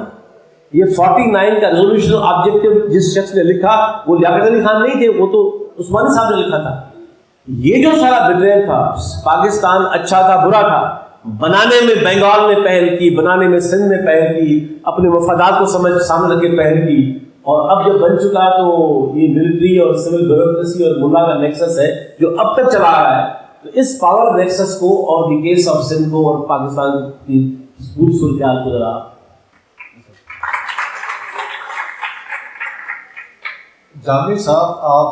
یہ 49 کا ریزولوشن آبجیکٹو جس شخص نے لکھا وہ لیاقت علی خان نہیں تھے، وہ تو عثمانی صاحب نے لکھا تھا. یہ جو سارا بٹریل تھا، پاکستان اچھا تھا برا تھا، بنانے میں بنگال نے پہل کی، بنانے میں سندھ نے پہل کی، اپنے مفادات کو سامنے رکھ کے پہل کی، اور اب جب بن چکا تو یہ ملٹری اور سول بیوروکریسی اور ملا کا نیکسس ہے جو اب تک چلا رہا ہے. تو اس پاور نیکسس کو اور دی کیس آف سندھ کو اور پاکستان کی پوری صورتحال کو ذرا. جامی صاحب، آپ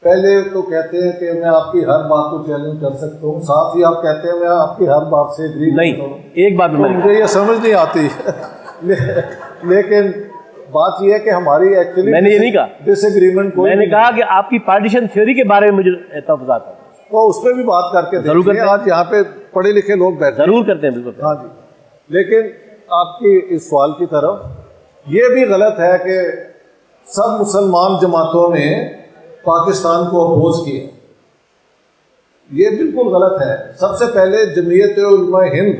پہلے تو کہتے ہیں کہ میں آپ کی ہر بات کو چیلنج کر سکتا ہوں، ساتھ ہی آپ کہتے ہیں میں آپ کی ہر بات سے ایگری نہیں، ایک بات مجھے یہ سمجھ نہیں آتی لیکن بات یہ ہے کہ ہماری ایکچولی میں نے یہ نہیں کہا، ڈس ایگریمنٹ میں نے کہا کہ آپ کی پارٹیشن تھیوری کے بارے میں مجھے تفضیلات ہے، تو اس پہ بھی بات کر کے ضرور کرتے ہیں. آج یہاں پہ پڑھے لکھے لوگ بیٹھے ضرور کرتے ہیں، بالکل. ہاں جی. لیکن آپ کی اس سوال کی طرف یہ بھی غلط ہے کہ سب مسلمان جماعتوں نے پاکستان کو اپوز کیا، یہ بالکل غلط ہے. سب سے پہلے جمعیت علماء ہند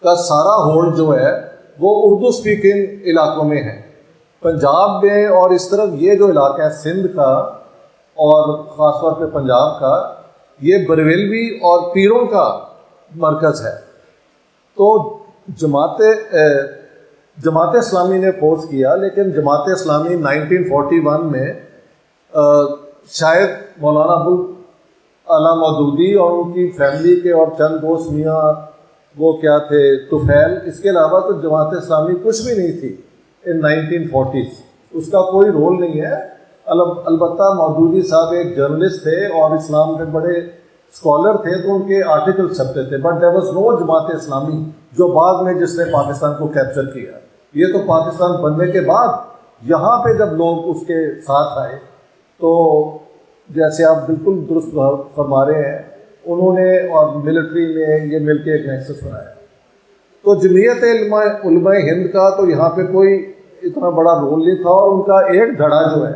کا سارا ہولڈ جو ہے وہ اردو سپیکنگ علاقوں میں ہے، پنجاب میں، اور اس طرف یہ جو علاقہ ہے سندھ کا اور خاص طور پہ پنجاب کا، یہ بریلوی اور پیروں کا مرکز ہے. تو جماعت اسلامی نے اپوز کیا، لیکن جماعت اسلامی 1941 میں شاید مولانا ابوالعلا مودودی اور ان کی فیملی کے اور چند دوست، میاں وہ کیا تھے طفیل، اس کے علاوہ تو جماعت اسلامی کچھ بھی نہیں تھی ان 1940s، اس کا کوئی رول نہیں ہے. البتہ مودودی صاحب ایک جرنلسٹ تھے اور اسلام کے بڑے اسکالر تھے، تو ان کے آرٹیکل چھپتے تھے، but there was no Jamaat Islami جو بعد میں جس نے پاکستان کو کیپچر کیا. یہ تو پاکستان بننے کے بعد یہاں پہ جب لوگ اس کے ساتھ آئے تو جیسے آپ بالکل درست فرما رہے ہیں، انہوں نے اور ملٹری نے یہ مل کے ایک نیکسس بنایا. تو جمعیت علماء ہند کا تو یہاں پہ کوئی اتنا بڑا رول نہیں تھا، اور ان کا ایک دھڑا جو ہے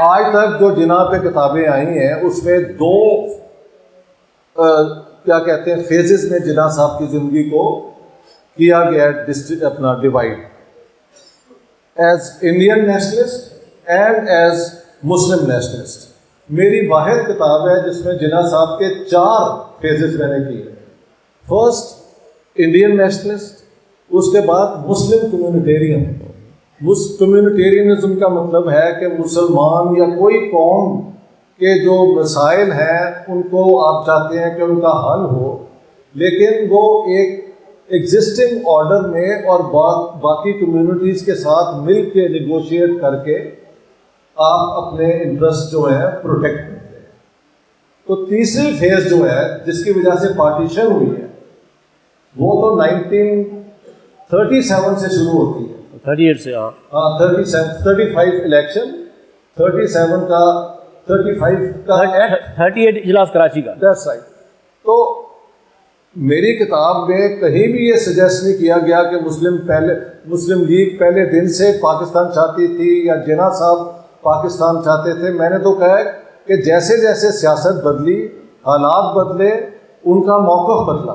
آج تک جو جناح پہ کتابیں آئی ہیں اس میں دو کیا کہتے ہیں فیزز میں جناح صاحب کی زندگی کو کیا گیا اپنا divide, as Indian nationalist and as Muslim nationalist. میری واحد کتاب ہے جس میں جناح صاحب کے 4 فیزز میں نے کیے. فرسٹ انڈین نیشنلسٹ، اس کے بعد مسلم کمیونٹیرین. کمیونٹیرینزم کا مطلب ہے کہ مسلمان یا کوئی قوم کے جو مسائل ہیں ان کو آپ چاہتے ہیں کہ ان کا حل ہو، لیکن وہ ایک ایگزسٹنگ آرڈر میں اور باقی کمیونٹیز کے ساتھ مل کے نیگوشیٹ کر کے آپ اپنے انٹرسٹ جو ہیں پروٹیکٹ کرتے ہیں. تو تیسری فیز جو ہے جس کی وجہ سے پارٹیشن ہوئی ہے وہ تو 1937 سے شروع ہوتی ہے. 38 سے ہاں 35 الیکشن، 37 کا 35 کا 38 اجلاس کراچی کا. That's right. تو میری کتاب میں کہیں بھی یہ سجیسٹ نہیں کیا گیا کہ مسلم لیگ پہلے دن سے پاکستان چاہتی تھی یا جناح صاحب پاکستان چاہتے تھے. میں نے تو کہا ہے کہ جیسے جیسے سیاست بدلی، حالات بدلے، ان کا موقف بدلا.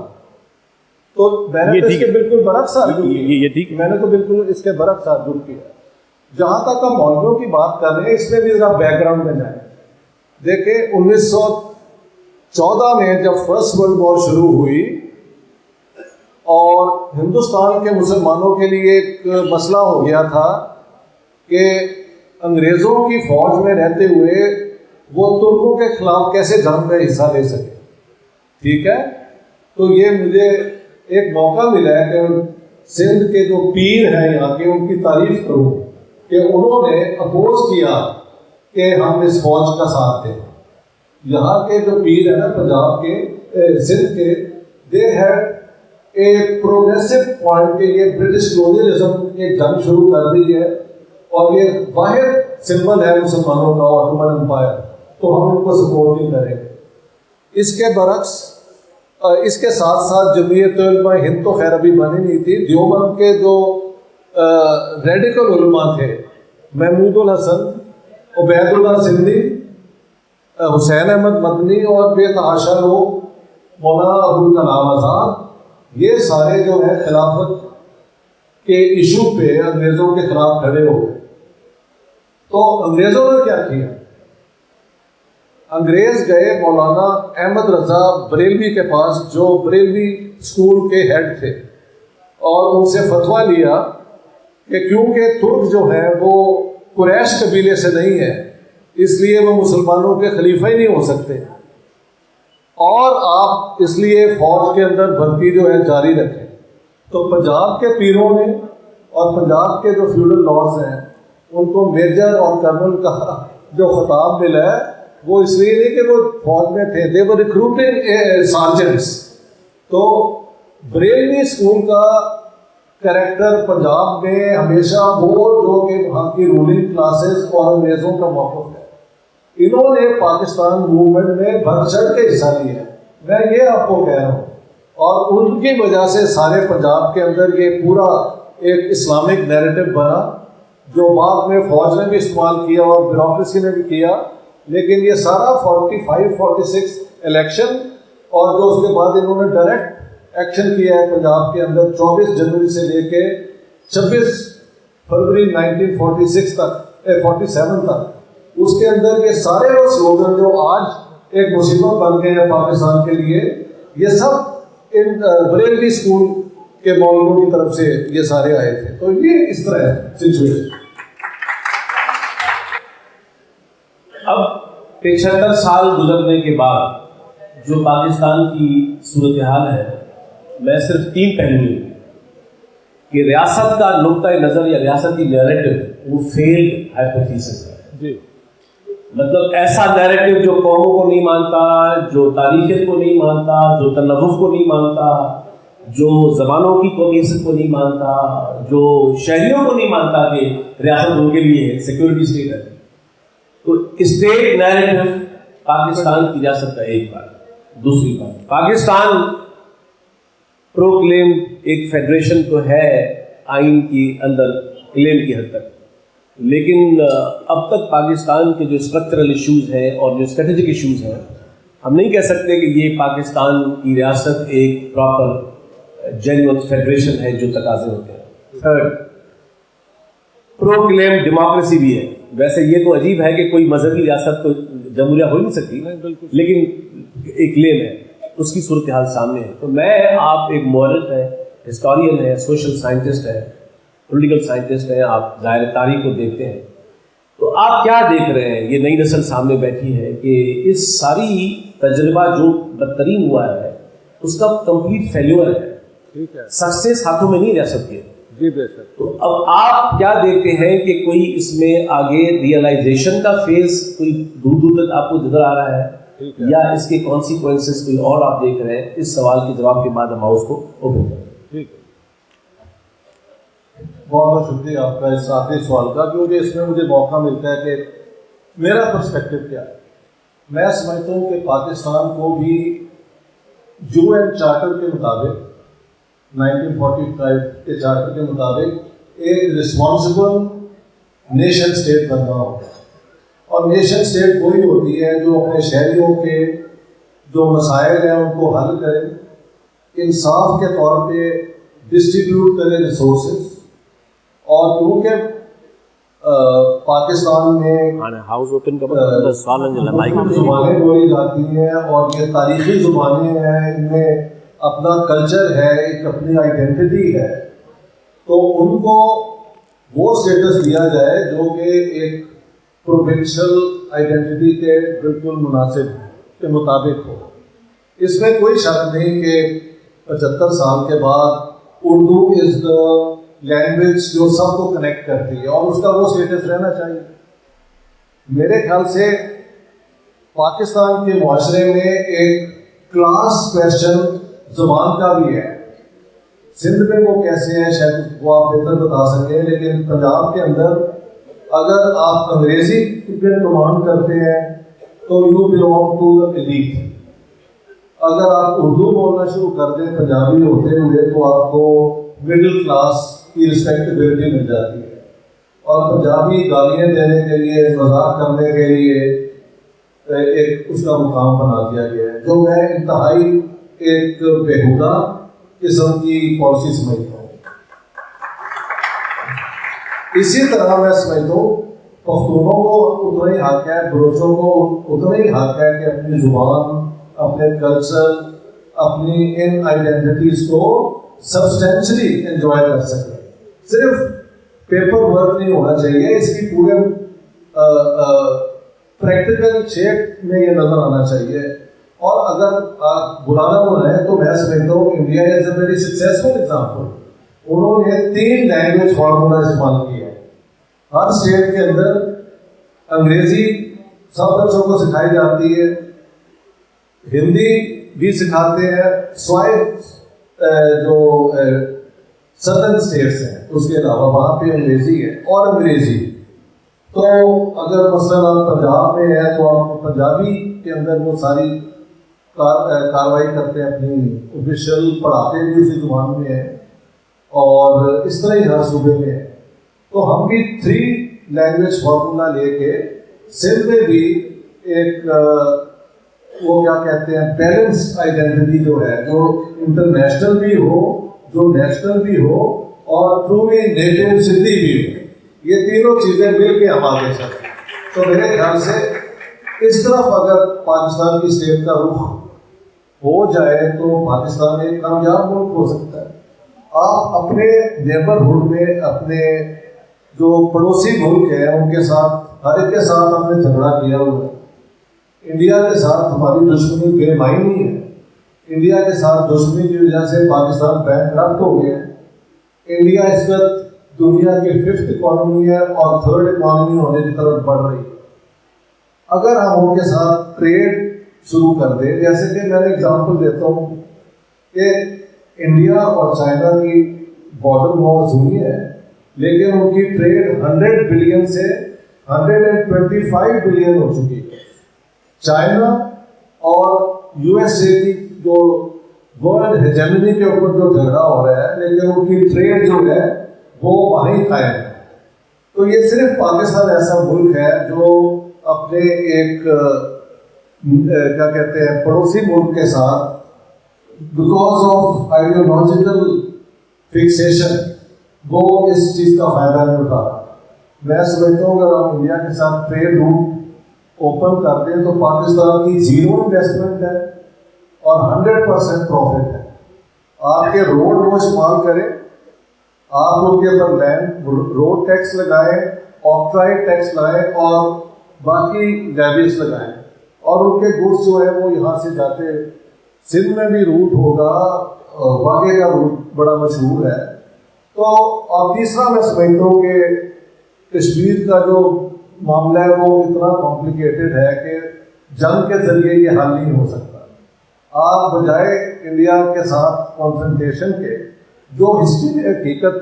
تو میں نے تو اس کے بالکل برعکس میں نے تو بالکل اس کے برعکس رخ کیا. جہاں تک ہم مولویوں کی بات کر رہے ہیں اس میں بھی ذرا بیک گراؤنڈ میں جائیں. دیکھیں 1914 میں جب فرسٹ ورلڈ وار شروع ہوئی اور ہندوستان کے مسلمانوں کے لیے ایک مسئلہ ہو گیا تھا کہ انگریزوں کی فوج میں رہتے ہوئے وہ ترکوں کے خلاف کیسے جنگ میں حصہ لے سکے. ٹھیک ہے، تو یہ مجھے ایک موقع ملا ہے کہ سندھ کے جو پیر ہیں یہاں کے ان کی تعریف کروں کہ انہوں نے اپوز کیا کہ ہم اس فوج کا ساتھ دیں. یہاں کے جو پیر ہیں نا پنجاب کے، سندھ کے، they had a progressive point کہ یہ برٹش کلونیلزم ایک جنگ شروع کر دی ہے اور یہ واحد سمبل ہے مسلمانوں کا آٹومن امپائر، تو ہم ان کو سپورٹ نہیں کریں گے. اس کے برعکس اس کے ساتھ ساتھ جمعیت علماء ہند تو خیر ابھی بنی نہیں تھی. دیوبند کے جو ریڈیکل علماء تھے، محمود الحسن، عبید اللہ سندھی، حسین احمد مدنی اور بے تحاشا لوگ، مولانا ابوالکلام آزاد، یہ سارے جو ہے خلافت کے ایشو پہ انگریزوں کے خلاف کھڑے ہو گئے. تو انگریزوں نے کیا کیا؟ انگریز گئے مولانا احمد رضا بریلوی کے پاس جو بریلوی اسکول کے ہیڈ تھے، اور ان سے فتویٰ لیا کہ کیونکہ ترک جو ہیں وہ قریش قبیلے سے نہیں ہے اس لیے وہ مسلمانوں کے خلیفہ ہی نہیں ہو سکتے، اور آپ اس لیے فوج کے اندر بھرتی جو ہے جاری رکھیں. تو پنجاب کے پیروں نے اور پنجاب کے جو فیوڈل لارڈز ہیں ان کو میجر اور کرنل کا جو خطاب ملا ہے وہ اس لیے نہیں کہ وہ فوج میں تھے، دے ور ریکروٹنگ سارجنٹس. تو بریلوی اسکول کا کریکٹر پنجاب میں ہمیشہ وہ جو کہ وہاں کی رولنگ کلاسز اور انگریزوں کا موقف ہے، انہوں نے پاکستان موومنٹ میں بڑھ چڑھ کے حصہ لیا ہے. میں یہ آپ کو کہہ رہا ہوں، اور ان کی وجہ سے سارے پنجاب کے اندر یہ پورا ایک اسلامک نیریٹو بنا جو بعد میں فوج نے بھی استعمال کیا اور بیوروکریسی نے بھی کیا. لیکن یہ سارا 45-46 الیکشن اور جو اس کے بعد انہوں نے ڈائریکٹ ایکشن کیا ہے پنجاب کے اندر 24 جنوری سے لے کے 26 فروری 1947 تک، اس کے اندر یہ سارے وہ سلوگن جو آج ایک مصیبت بن گئے ہیں پاکستان کے لیے، یہ سب ان بریلوی اسکول کے مولویوں کی طرف سے یہ سارے آئے تھے. تو یہ اس طرح ہے سچویشن. اب 75 سال گزرنے کے بعد جو پاکستان کی صورتحال ہے، میں صرف 3 پہلو لوں کہ ریاست کا نقطۂ نظر یا ریاستی نیریٹو وہ فیلڈ ہائپوتھیسس ہے. جی، مطلب ایسا نیریٹو جو قوموں کو نہیں مانتا، جو تاریخیت کو نہیں مانتا، جو تنوع کو نہیں مانتا، جو زبانوں کی قومیت کو نہیں مانتا، جو شہریوں کو نہیں مانتا کہ ریاست ان کے لیے سیکورٹی اسٹیٹ ہے. تو اسٹیٹ نیریٹو پاکستان کی ریاست کا ایک بات. دوسری بات، پاکستان پروکلیم ایک فیڈریشن تو ہے آئین کی اندر کلیم کی حد تک، لیکن اب تک پاکستان کے جو اسٹرکچرل ایشوز ہیں اور جو اسٹریٹجک ایشوز ہیں، ہم نہیں کہہ سکتے کہ یہ پاکستان کی ریاست ایک پراپر جینوئن فیڈریشن ہے جو تقاضے ہوتے ہیں۔ تھرڈ، پروکلیم ڈیموکریسی بھی ہے۔ ویسے یہ تو عجیب ہے کہ کوئی مذہبی ریاست تو جمہوریہ ہو ہی نہیں سکتی، لیکن ایک کلیم ہے، اس کی صورتحال سامنے ہے۔ تو میں، آپ ایک مورخ ہیں، ہسٹورین ہے، سوشل سائنٹسٹ ہے، پولیٹیکل سائنٹسٹ ہیں، آپ ظاہر تاریخ کو دیکھتے ہیں، تو آپ کیا دیکھ رہے ہیں؟ یہ نئی نسل سامنے بیٹھی ہے کہ اس ساری تجربہ جو بدترین ہوا ہے اس کا کمپلیٹ فیلیور ہے، ٹھیک ہے سکسیس ہاتھوں میں نہیں رہ سکتی ہے۔ جی بے شک۔ تو اب آپ کیا دیکھتے ہیں کہ کوئی اس میں آگے ریئلائزیشن کا فیز کوئی دور دور تک آپ کو نظر آ رہا ہے، یا اس کے کانسیکوینسز کوئی اور آپ دیکھ رہے ہیں؟ اس سوال کے جواب کے بعد ہم ہاؤس کو اوپن کریں۔ ٹھیک ہے، بہت بہت شکریہ آپ کا اس آخری سوال کا، کیونکہ اس میں مجھے موقع ملتا ہے کہ میرا پرسپیکٹو کیا ہے۔ میں سمجھتا ہوں کہ پاکستان کو بھی یو این چارٹر کے مطابق، 1945 کے چارٹر کے مطابق ایک رسپانسبل نیشن اسٹیٹ بننا ہوگا، اور نیشن اسٹیٹ وہی ہوتی ہے جو اپنے شہریوں کے جو مسائل ہیں ان کو حل کرے، انصاف کے طور پہ ڈسٹریبیوٹ کرے ریسورسز، اور کیونکہ پاکستان میں ہاؤس اوپن کا زبانیں بولی جاتی ہیں اور یہ تاریخی زبانیں ہیں، ان میں اپنا کلچر ہے، ایک اپنی آئیڈینٹی ہے، تو ان کو وہ اسٹیٹس دیا جائے جو کہ ایک پروونشل آئیڈینٹی کے بالکل مناسب کے مطابق ہو۔ اس میں کوئی شک نہیں کہ 75 سال کے بعد اردو از دا لینگویج جو سب کو کنیکٹ کرتی ہے، اور اس کا وہ اسٹیٹس رہنا چاہیے۔ میرے خیال سے پاکستان کے معاشرے میں ایک کلاس کویسچن زبان کا بھی ہے۔ سندھ میں وہ کیسے ہیں شاید وہ آپ بہتر بتا سکیں، لیکن پنجاب کے اندر اگر آپ انگریزی پہ کمانڈ کرتے ہیں تو you belong to the elite, اگر آپ اردو بولنا شروع کر دیں پنجابی ہوتے ہوئے تو آپ کو مڈل کلاس کی رسپیکٹیبلٹی مل جاتی ہے، اور پنجابی گالیاں دینے کے لیے، مذاق کرنے کے لیے ایک اس کا مقام بنا دیا گیا ہے، جو میں انتہائی ایک بےہودہ قسم کی پالیسی سمجھتا ہوں۔ اسی طرح میں سمجھتا ہوں پختونوں کو اتنا ہی حق ہے، بلوچوں کو اتنا ہی حق ہے کہ اپنی زبان، اپنے کلچر، اپنی ان آئیڈینٹیز کو سبسٹینشلی انجوائے کر سکیں۔ صرف پیپر ورک نہیں ہونا چاہیے، اس کی پورے پریکٹیکل شیپ میں یہ نظر آنا چاہیے۔ اور اگر آپ بلانا بنائیں تو میں سمجھتا ہوں India is a very successful example. انہوں نے 3 لینگویج فارمولا استعمال کیا ہے۔ ہر اسٹیٹ کے اندر انگریزی سب بچوں کو سکھائی جاتی ہے، ہندی بھی سکھاتے ہیں، سوائے جو سدرن اسٹیٹس ہیں اس کے علاوہ وہاں پہ انگریزی ہے، اور انگریزی تو اگر مثلاً آپ پنجاب میں ہیں تو آپ پنجابی کے اندر وہ ساری کاروائی کرتے ہیں، اپنی آفیشیل پڑھاتے بھی اسی زبان میں ہیں، اور اس طرح ہی ہر صوبے میں ہے۔ تو ہم بھی 3 لینگویج فارمولا لے کے سندھ میں بھی ایک وہ کیا کہتے ہیں بیلنسڈ آئیڈینٹی جو ہے، جو انٹرنیشنل بھی ہو، جو نیشنل بھی ہو، اور ٹرولی نیٹو سندھی بھی ہو، یہ تینوں چیزیں مل کے ہم آگے چلیں۔ تو میرے خیال سے اس طرف اگر پاکستان کی اسٹیٹ کا رخ ہو جائے تو پاکستان ایک کامیاب ملک ہو سکتا ہے۔ آپ اپنے نیبرہڈ میں اپنے جو پڑوسی ملک ہیں ان کے ساتھ، ہر ایک کے ساتھ ہم نے جھگڑا کیا ہوا ہے۔ انڈیا کے ساتھ ہماری دشمنی بے معنی ہے، انڈیا کے ساتھ دشمنی کی وجہ سے پاکستان بینکرپٹ ہو گیا۔ انڈیا اس وقت دنیا کی 5th اکانومی ہے اور 3rd اکانومی ہونے کی طرف بڑھ رہی ہے۔ اگر ہم ان کے ساتھ ٹریڈ شروع کر دیں، جیسے کہ میں نے اگزامپل دیتا ہوں کہ انڈیا اور چائنا کی بارڈر وارز ہوئی ہے، لیکن ان کی ٹریڈ 100 بلین سے 125 بلین ہو چکی ہے۔ چائنا اور یو ایس اے کی جو ورلڈ ہیجمنی کے اوپر جو جھگڑا ہو رہا ہے، لیکن ان کی ٹریڈ جو ہے وہ وہیں قائم ہے۔ تو یہ صرف پاکستان ایسا ملک ہے جو اپنے ایک کیا کہتے ہیں پڑوسی ملک کے ساتھ بیکاز آف آئیڈیولوجیکل فکسیشن وہ اس چیز کا فائدہ نہیں اٹھا رہا. میں سمجھتا ہوں اگر ہم انڈیا کے ساتھ ٹریڈ روٹ اوپن کرتے ہیں تو پاکستان کی 0 انویسٹمنٹ ہے اور 100% پروفٹ ہے. آپ کے روڈ وہ استعمال کریں, آپ ان کے اوپر لینڈ روڈ ٹیکس لگائیں, آکٹرائٹ ٹیکس لگائیں اور باقی لیویز لگائیں, اور ان کے گڈس جو ہے وہ یہاں سے جاتے. سندھ میں بھی روٹ ہوگا, واقعے کا روٹ بڑا مشہور ہے. تو اور تیسرا میں سمجھتا ہوں کہ کشمیر کا جو معاملہ ہے وہ اتنا کمپلیکیٹڈ ہے کہ جنگ کے ذریعے یہ حل نہیں ہو سکتا. آپ بجائے انڈیا کے ساتھ کانفرنٹیشن کے جو ہسٹری نے حقیقت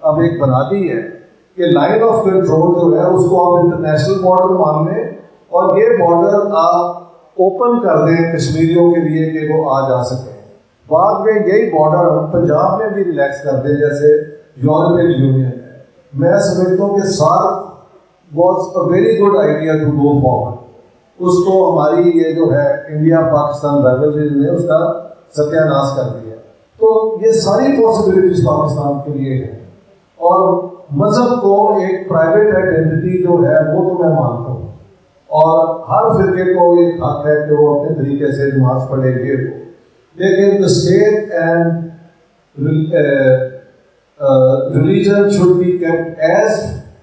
اب ایک بنا دی ہے کہ لائن آف کنٹرول جو ہے اس کو آپ انٹرنیشنل بارڈر مان لیں اور یہ بارڈر آپ اوپن کر دیں کشمیریوں کے لیے کہ وہ آ جا سکیں. بعد میں یہی بارڈر ہم پنجاب میں بھی ریلیکس کر دیں جیسے یورپین یونین ہے. میں سمجھتا ہوں کہ SAARC was a very good idea to go forward. اس کو ہماری یہ جو ہے انڈیا پاکستان رائیولری نے اس کا ستیہ ناش کر دیا. تو یہ ساری پاسبلٹیز پاکستان کے لیے ہیں, اور مذہب کو ایک پرائیویٹ آئیڈینٹی جو ہے وہ تو میں مانتا ہوں, اور ہر فرقے کو یہ حق ہے کہ وہ اپنے طریقے سے نماز پڑھے گے, لیکن state and religion should be kept as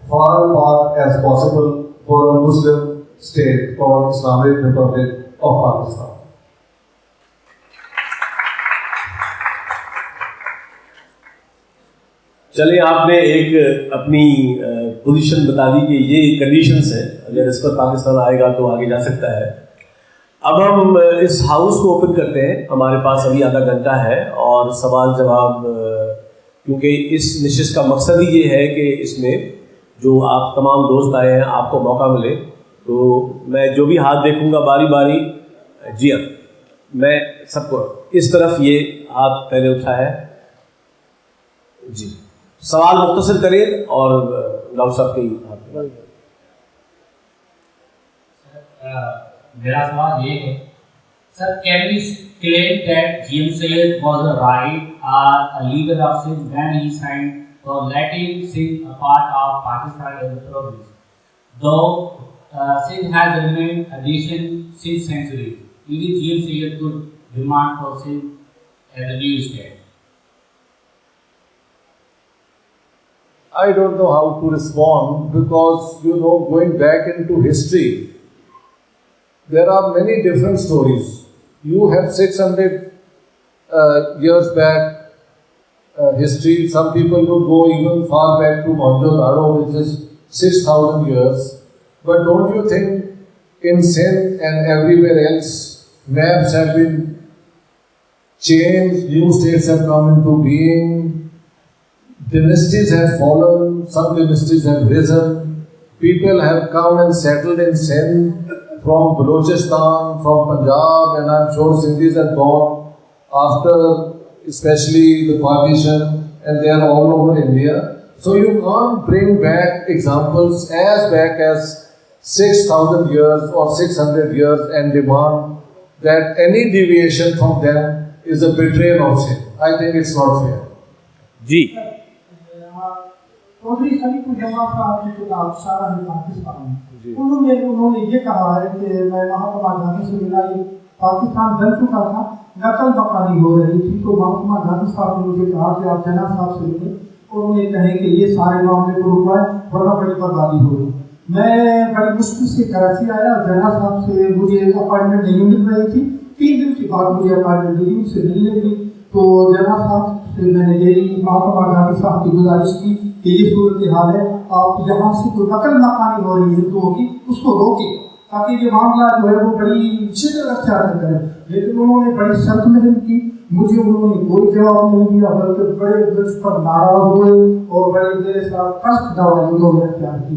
far apart as possible for a Muslim state called Islamic Republic of Pakistan. چلیں, آپ نے ایک اپنی پوزیشن بتا دی کہ یہ کنڈیشنز ہیں, اگر اس پر پاکستان آئے گا تو آگے جا سکتا ہے. اب ہم اس ہاؤس کو اوپن کرتے ہیں, ہمارے پاس ابھی آدھا گھنٹہ ہے, اور سوال جواب, کیونکہ اس نشست کا مقصد ہی یہ ہے کہ اس میں جو آپ تمام دوست آئے ہیں آپ کو موقع ملے. تو میں جو بھی ہاتھ دیکھوں گا باری باری, جی ہاں, میں سب کو اس طرف یہ ہاتھ پہلے اٹھا ہے. جی, سوال مختصر کریں اور ڈاکٹر صاحب کے ہاتھ. میرا سوال یہ ہے سر, can we claim that GM Sayyid was a right or a leader of Sindh when he signed for letting Sindh a part of Pakistan as a province? Though Sindh has remained a nation since centuries, even GM Sayyid could demand for Sindh as a new state. I don't know how to respond because, you know, going back into history, there are many different stories. You have 600 years back history. Some people would go even far back to Mohenjo-daro, which is 6,000 years. But don't you think in Sindh and everywhere else, maps have been changed, new states have come into being, dynasties have fallen, some dynasties have risen, people have come and settled in Sindh from Balochistan, from Punjab, and I'm sure Sindhis have gone after especially the partition, and they are all over India. So you can't bring back examples as back as 6,000 years or 600 years and demand that any deviation from them is a betrayal of sin. I think it's not fair. جی, چودھری خلیق الجماع صاحب کی کتاب شارح پاکستان, انہوں نے یہ کہا ہے کہ میں مہاتما گاندھی سے ملا, یہ پاکستان بن چکا تھا, نقل بقالی ہو رہی تھی, تو مہاتما گاندھی صاحب نے مجھے کہا کہ آپ جناح صاحب سے ملیں اور انہیں کہیں کہ یہ سارے معاملے کو رکوائیں ورنہ بڑی بربادی ہو رہی. میں بڑی مشکل سے کراچی آیا, جناح صاحب سے مجھے اپائنٹمنٹ نہیں مل رہی تھی. 3 دن کے بعد مجھے اپائنٹمنٹ ملی, ان سے ملنے کی. تو جناح صاحب سے میں نے یہی مہاتما گاندھی صاحب کی گزارش کی کہ یہ صورتحال ہے, آپ یہاں سے کوئی نقل مکانی ہو رہی ہے تو اس کو روکیں تاکہ یہ معاملہ جو ہے وہ بڑی شدت اختیار نہ کرے. لیکن انہوں نے بڑی سخت محنت کی, مجھے انہوں نے کوئی جواب نہیں دیا, بلکہ بڑے مجھ پر ناراض ہوئے اور بڑے دیر ساتھ سخت دعوی انہوں نے اختیار کی.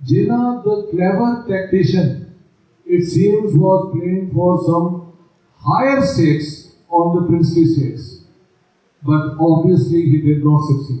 Jinnah, the clever tactician, it seems, was playing for some higher stakes on the princely states, but obviously he did not succeed.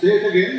Say it again.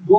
2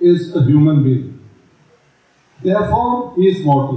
is a human being, therefore he is mortal।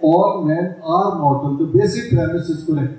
all men are mortal, the basic premise is correct।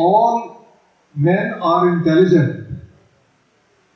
all men are intelligent,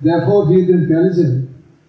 therefore he is intelligent,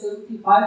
75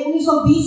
1920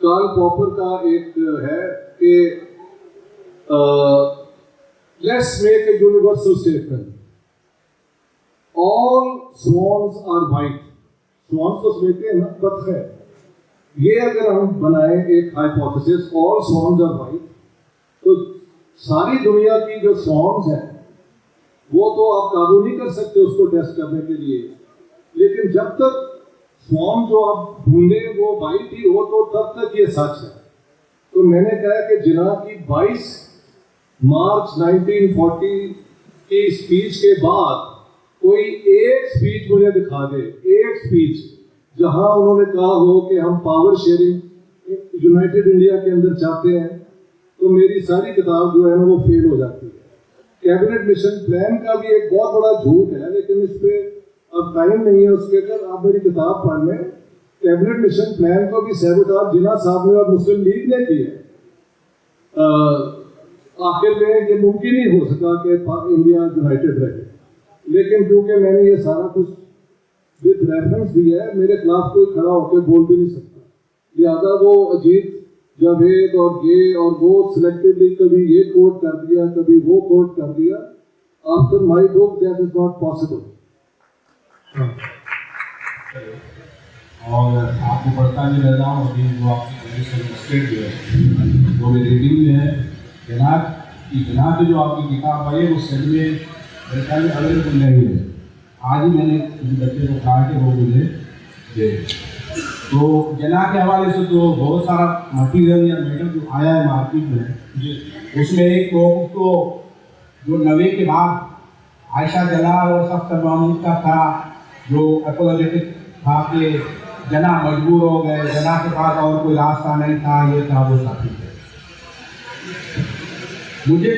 Karl pauper کا ایک ہے کہ let's make a universal statement, all swans are white. swans تو سمجھتے ہیں نا بطخیں. یہ اگر ہم بنائیں ایک hypothesis all swans are white, تو ساری دنیا کی جو swans ہیں وہ تو آپ قابو نہیں کر سکتے اس کو ٹیسٹ کرنے کے لیے, لیکن جب تک سوان جو آپ ڈھونڈیں وہ وائٹ ہی ہو تو تب تک یہ سچ ہے. تو میں نے کہا کہ جناح کی 22 مارچ 1940 کی اسپیچ کے بعد کوئی ایک اسپیچ مجھے دکھا دے, ایک اسپیچ جہاں انہوں نے کہا ہو کہ ہم پاور شیئرنگ یونائٹڈ انڈیا کے اندر چاہتے ہیں, تو میری ساری کتاب جو ہے نا وہ فیل ہو جاتی ہے. کیبنٹ مشن پلان کا بھی ایک بہت بڑا جھوٹ ہے, لیکن اس پہ اب ٹائم نہیں ہے اس کے اندر. آپ میری کتاب پڑھ لیں, کیبنٹ مشن پلان کو بھی سیبوٹاج جناح صاحب نے اور مسلم لیگ نے کی ہے. آخر میں یہ ممکن ہی ہو سکا کہ انڈیا یونائٹڈ رہے, لیکن کیونکہ میں نے یہ سارا کچھ وتھ ریفرنس دیا ہے, میرے خلاف کوئی کھڑا ہو کے بول بھی نہیں سکتا. لہٰذا وہ اجیت جاوید اور یہ اور وہ سلیکٹولی کبھی یہ کوٹ کر دیا کبھی وہ کوٹ کر دیا. After my book that is not possible. اور آپ کو پڑھتا بھی رہتا ہوں, ابھی جو آپ کی اسٹیٹ جو ہے وہ میری ریڈنگ میں ہے. جناح کی جو آپ کی کتاب آئی ہے وہ سیل میں میرے خیال میں اویلیبل نہیں ہے. آج ہی میں نے بچے کو کہا کہ وہ مجھے دے. تو جناح کے حوالے سے تو بہت سارا مٹیریل یا میٹر جو آیا ہے مارکیٹ میں, اس میں ایک تو کو جو 90 کے بعد عائشہ جلال اور سخت محمود کا تھا جو اپولوجیٹک تھا کہ جناح مجبور ہو گئے, جناح کے پاس اور کوئی راستہ نہیں تھا, یہ تھا وہ تھا. مجھے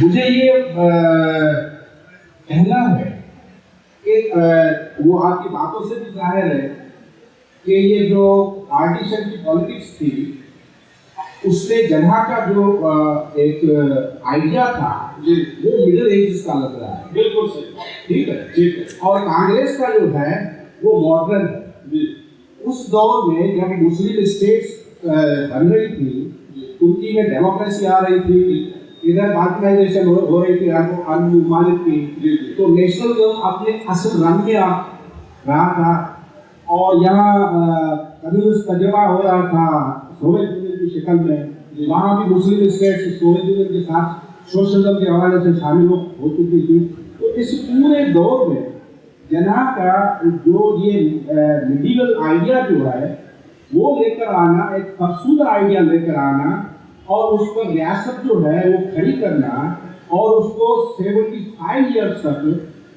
مجھے یہ کہنا ہے کہ وہ آپ کی باتوں سے بھی ظاہر ہے کہ یہ جو پارٹیشن کی پالیٹکس تھی اس سے جناح کا جو ایک آئیڈیا تھا وہ مڈل ایجز کا لگ رہا ہے. بالکل صحیح, ٹھیک ہے, ٹھیک ہے. اور کانگریس کا جو ہے وہ ماڈرن ہے. اس دور میں جب مسلم اسٹیٹس بن رہی تھی, ترکی میں ڈیموکریسی آ رہی تھی, ادھر مارکنائزیشن ہو رہی تھی عرب ممالک کی, تو نیشنلزم اپنے اصل رنگ میں آ رہا تھا. اور یہاں کمیونسٹ تجربہ ہو رہا تھا سوویت یونین کی شکل میں. وہاں بھی مسلم اسٹیٹس سوویت یونین کے ساتھ سوشلزم کے حوالے سے شامل ہو چکی تھی. تو اس پورے دور میں جناح کا جو یہ میڈیول آئیڈیا جو ہے وہ لے کر آنا, ایک فرسودہ آئیڈیا لے کر آنا, اور اس پر ریاست جو ہے وہ کھڑی کرنا, اور اس کو 75 ایئرس تک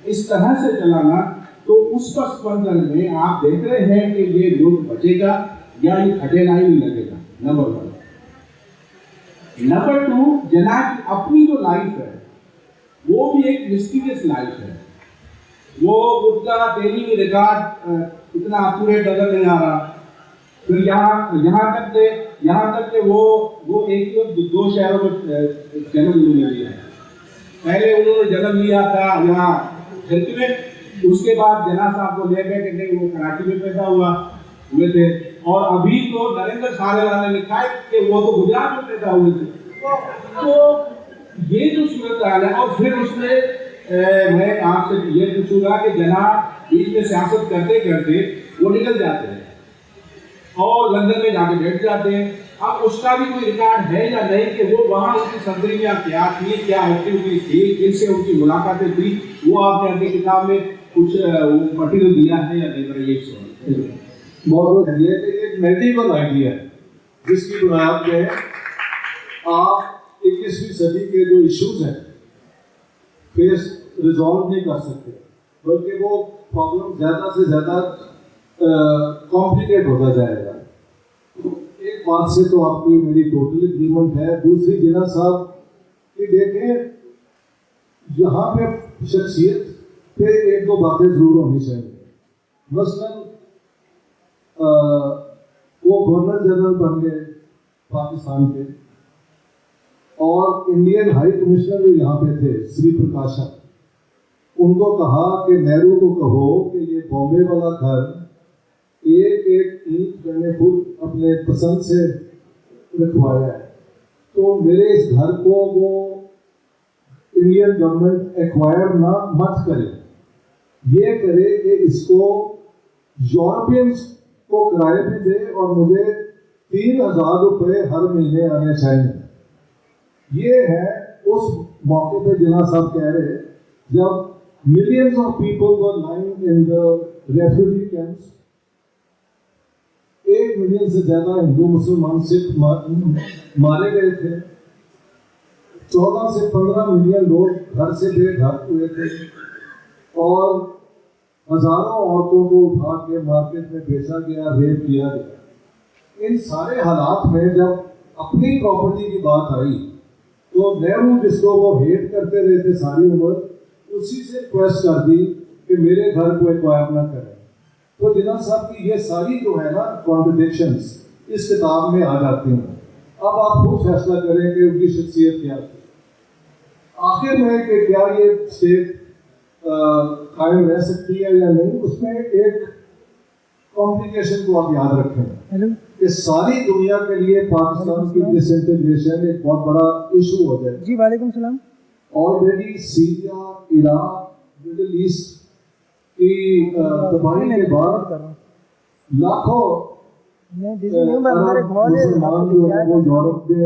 اس طرح سے چلانا, تو اس پس منظر میں آپ دیکھ رہے ہیں کہ یہ ملک بچے گا یا یہ کھٹیلا ہی نہیں لگے گا. نمبر 1. نمبر 2, جناح کی اپنی جو لائف ہے وہ بھی ایک مسٹیریس لائف ہے. وہ اس کا تعلیمی ریکارڈ اتنا اکوریٹ نظر نہیں آ رہا. پھر یہاں تک کہ وہ ایک 2 شہروں میں جنم لے لیا. پہلے انہوں نے جنم لیا تھا یہاں دلکی میں, اس کے بعد جناح صاحب کو لے گئے کہ نہیں وہ کراچی میں پیدا ہوئے تھے, اور ابھی تو نریندر ساریلا نے لکھا ہے کہ وہ تو گجرات میں پیدا ہوئے تھے. تو یہ جو صورت حال ہے, اور پھر اس میں میں آپ سے یہ پوچھوں گا کہ جناح بیچ میں سیاست کرتے کرتے وہ نکل جاتے ہیں اور لندن میں جا کے بیٹھ جاتے ہیں. اب اس کا بھی کوئی ریکارڈ ہے یا نہیں کہ وہ وہاں ان کی صدریاں کیا تھی, کیا ایکٹیویٹی تھی, کن سے ان کی ملاقاتیں تھی, وہ آپ نے اپنی کتاب میں کچھ مٹیریل دیا ہے یا نہیں؟ میرا یہ سوال ہے. بہت یہ ایک میڈیکل آئیڈیا ہے جس کی بنیاد پہ آپ 21ویں صدی کے جو ایشوز ہیں فیس ریزالو نہیں کر سکتے, بلکہ وہ پرابلم زیادہ سے زیادہ کمپلیکیٹ ہوتا جائے گا. ایک بات سے تو آپ کی میری ٹوٹلی اگریمنٹ ہے. دوسری جناح صاحب کہ دیکھیں یہاں پہ شخصیت پہ 1-2 باتیں ضرور ہونی چاہیے. مثلاً وہ گورنر جنرل بن گئے پاکستان کے, اور انڈین ہائی کمشنر جو یہاں پہ تھے سری پرکاشن, ان کو کہا کہ نہرو کو کہو کہ یہ بامبے والا گھر ایک ایک اینٹ میں نے خود اپنے پسند سے رکھوایا ہے، تو میرے اس گھر کو وہ انڈین گورنمنٹ ایکوائر نہ مت کرے، یہ کرے کہ اس کو یورپینس کو کرائے پہ دے اور مجھے 3,000 روپے ہر مہینے آنے چاہیے۔ یہ ہے اس موقع پہ جناح صاحب کہہ رہے جب millions of people were lying in the refugee camps، 1 million سے زیادہ ہندو مسلمان سکھ مارے گئے تھے، 14 سے 15 ملین لوگ گھر سے بے گھر ہوئے تھے، اور ہزاروں عورتوں کو اٹھا کے مارکیٹ میں بیچا گیا، ریپ کیا گیا۔ ان سارے حالات میں جب اپنی پراپرٹی کی بات آئی تو نہرو جس کو وہ ہیٹ کرتے رہے تھے ساری عمر، اسی سے ریکویسٹ کر دی کہ میرے گھر کو ایکوائر نہ کریں۔ تو جناح صاحب کی یہ ساری جو ہے نا کانٹرڈکشنز اس کتاب میں آ جاتی ہیں۔ اب آپ خود فیصلہ کریں کہ ان کی شخصیت کیا تھی۔ آخر میں کہ کیا یہ اسٹیٹ قائم رہ سکتی ہے یا نہیں، اس میں ایک کمپلیکیشن کو آپ یاد رکھیں کہ ساری دنیا کے لیے پاکستان کی ڈس انٹیگریشن ایک بہت بڑا ایشو ہو جائے۔ جی وعلیکم السلام۔ Already Syria, Iraq, Middle East کی تباہی کے بعد لاکھوں مسلمان جو ہے وہ یورپ میں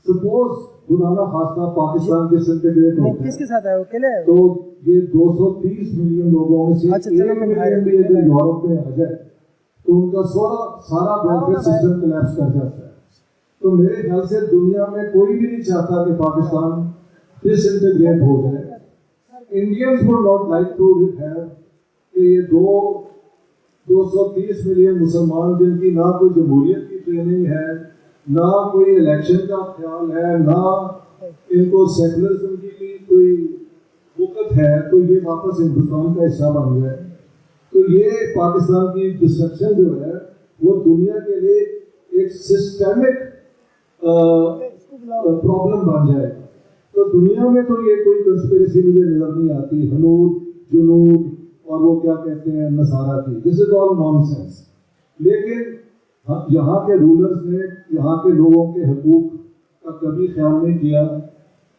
سپوز خدا نہ خواستہ پاکستان کے سنٹیگریٹ ہوتے ہیں، کس کے ساتھ آئے ہو؟ اکیلے تو یہ 230 ملین لوگوں میں سے 1 ملین بھی اگر یورپ میں آ جائے تو ان کا سارا ویلفیئر سسٹم کلیپس کر جاتا ہے۔ تو میرے خیال سے دنیا میں کوئی بھی نہیں چاہتا کہ پاکستان ڈس انٹیگریٹ ہو جائے۔ Indians would not like to have کہ یہ 230 ملین مسلمان جن کی نہ کوئی جمہوریت کی ٹریننگ ہے، نہ کوئی الیکشن کا خیال ہے، نہ ان کو سیکولرزم کی بھی کوئی وقت ہے، تو یہ واپس ہندوستان کا حصہ بن گئے۔ تو یہ پاکستان کی ڈسٹرکشن جو ہے وہ دنیا کے لیے ایک سسٹمک پرابلم بن جائے گا۔ تو دنیا میں تو یہ کوئی کنسپیریسی مجھے نظر نہیں آتی، ہنود جنود اور وہ کیا کہتے ہیں نصارہ کی، دس از آل نان سینس۔ لیکن یہاں کے رولرز نے یہاں کے لوگوں کے حقوق کا کبھی خیال نہیں کیا۔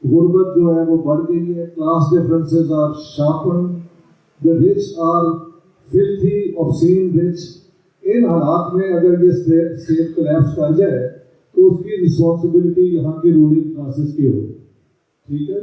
غربت جو ہے وہ بڑھ گئی ہے، class differences are sharpen, the rich are filthy, obscene rich۔ ان حالات میں اگر یہ اسٹیٹ کلیپس کر جائے تو اس کی رسپانسبلٹی یہاں کی رولنگ کلاسز کی ہو۔ ٹھیک ہے۔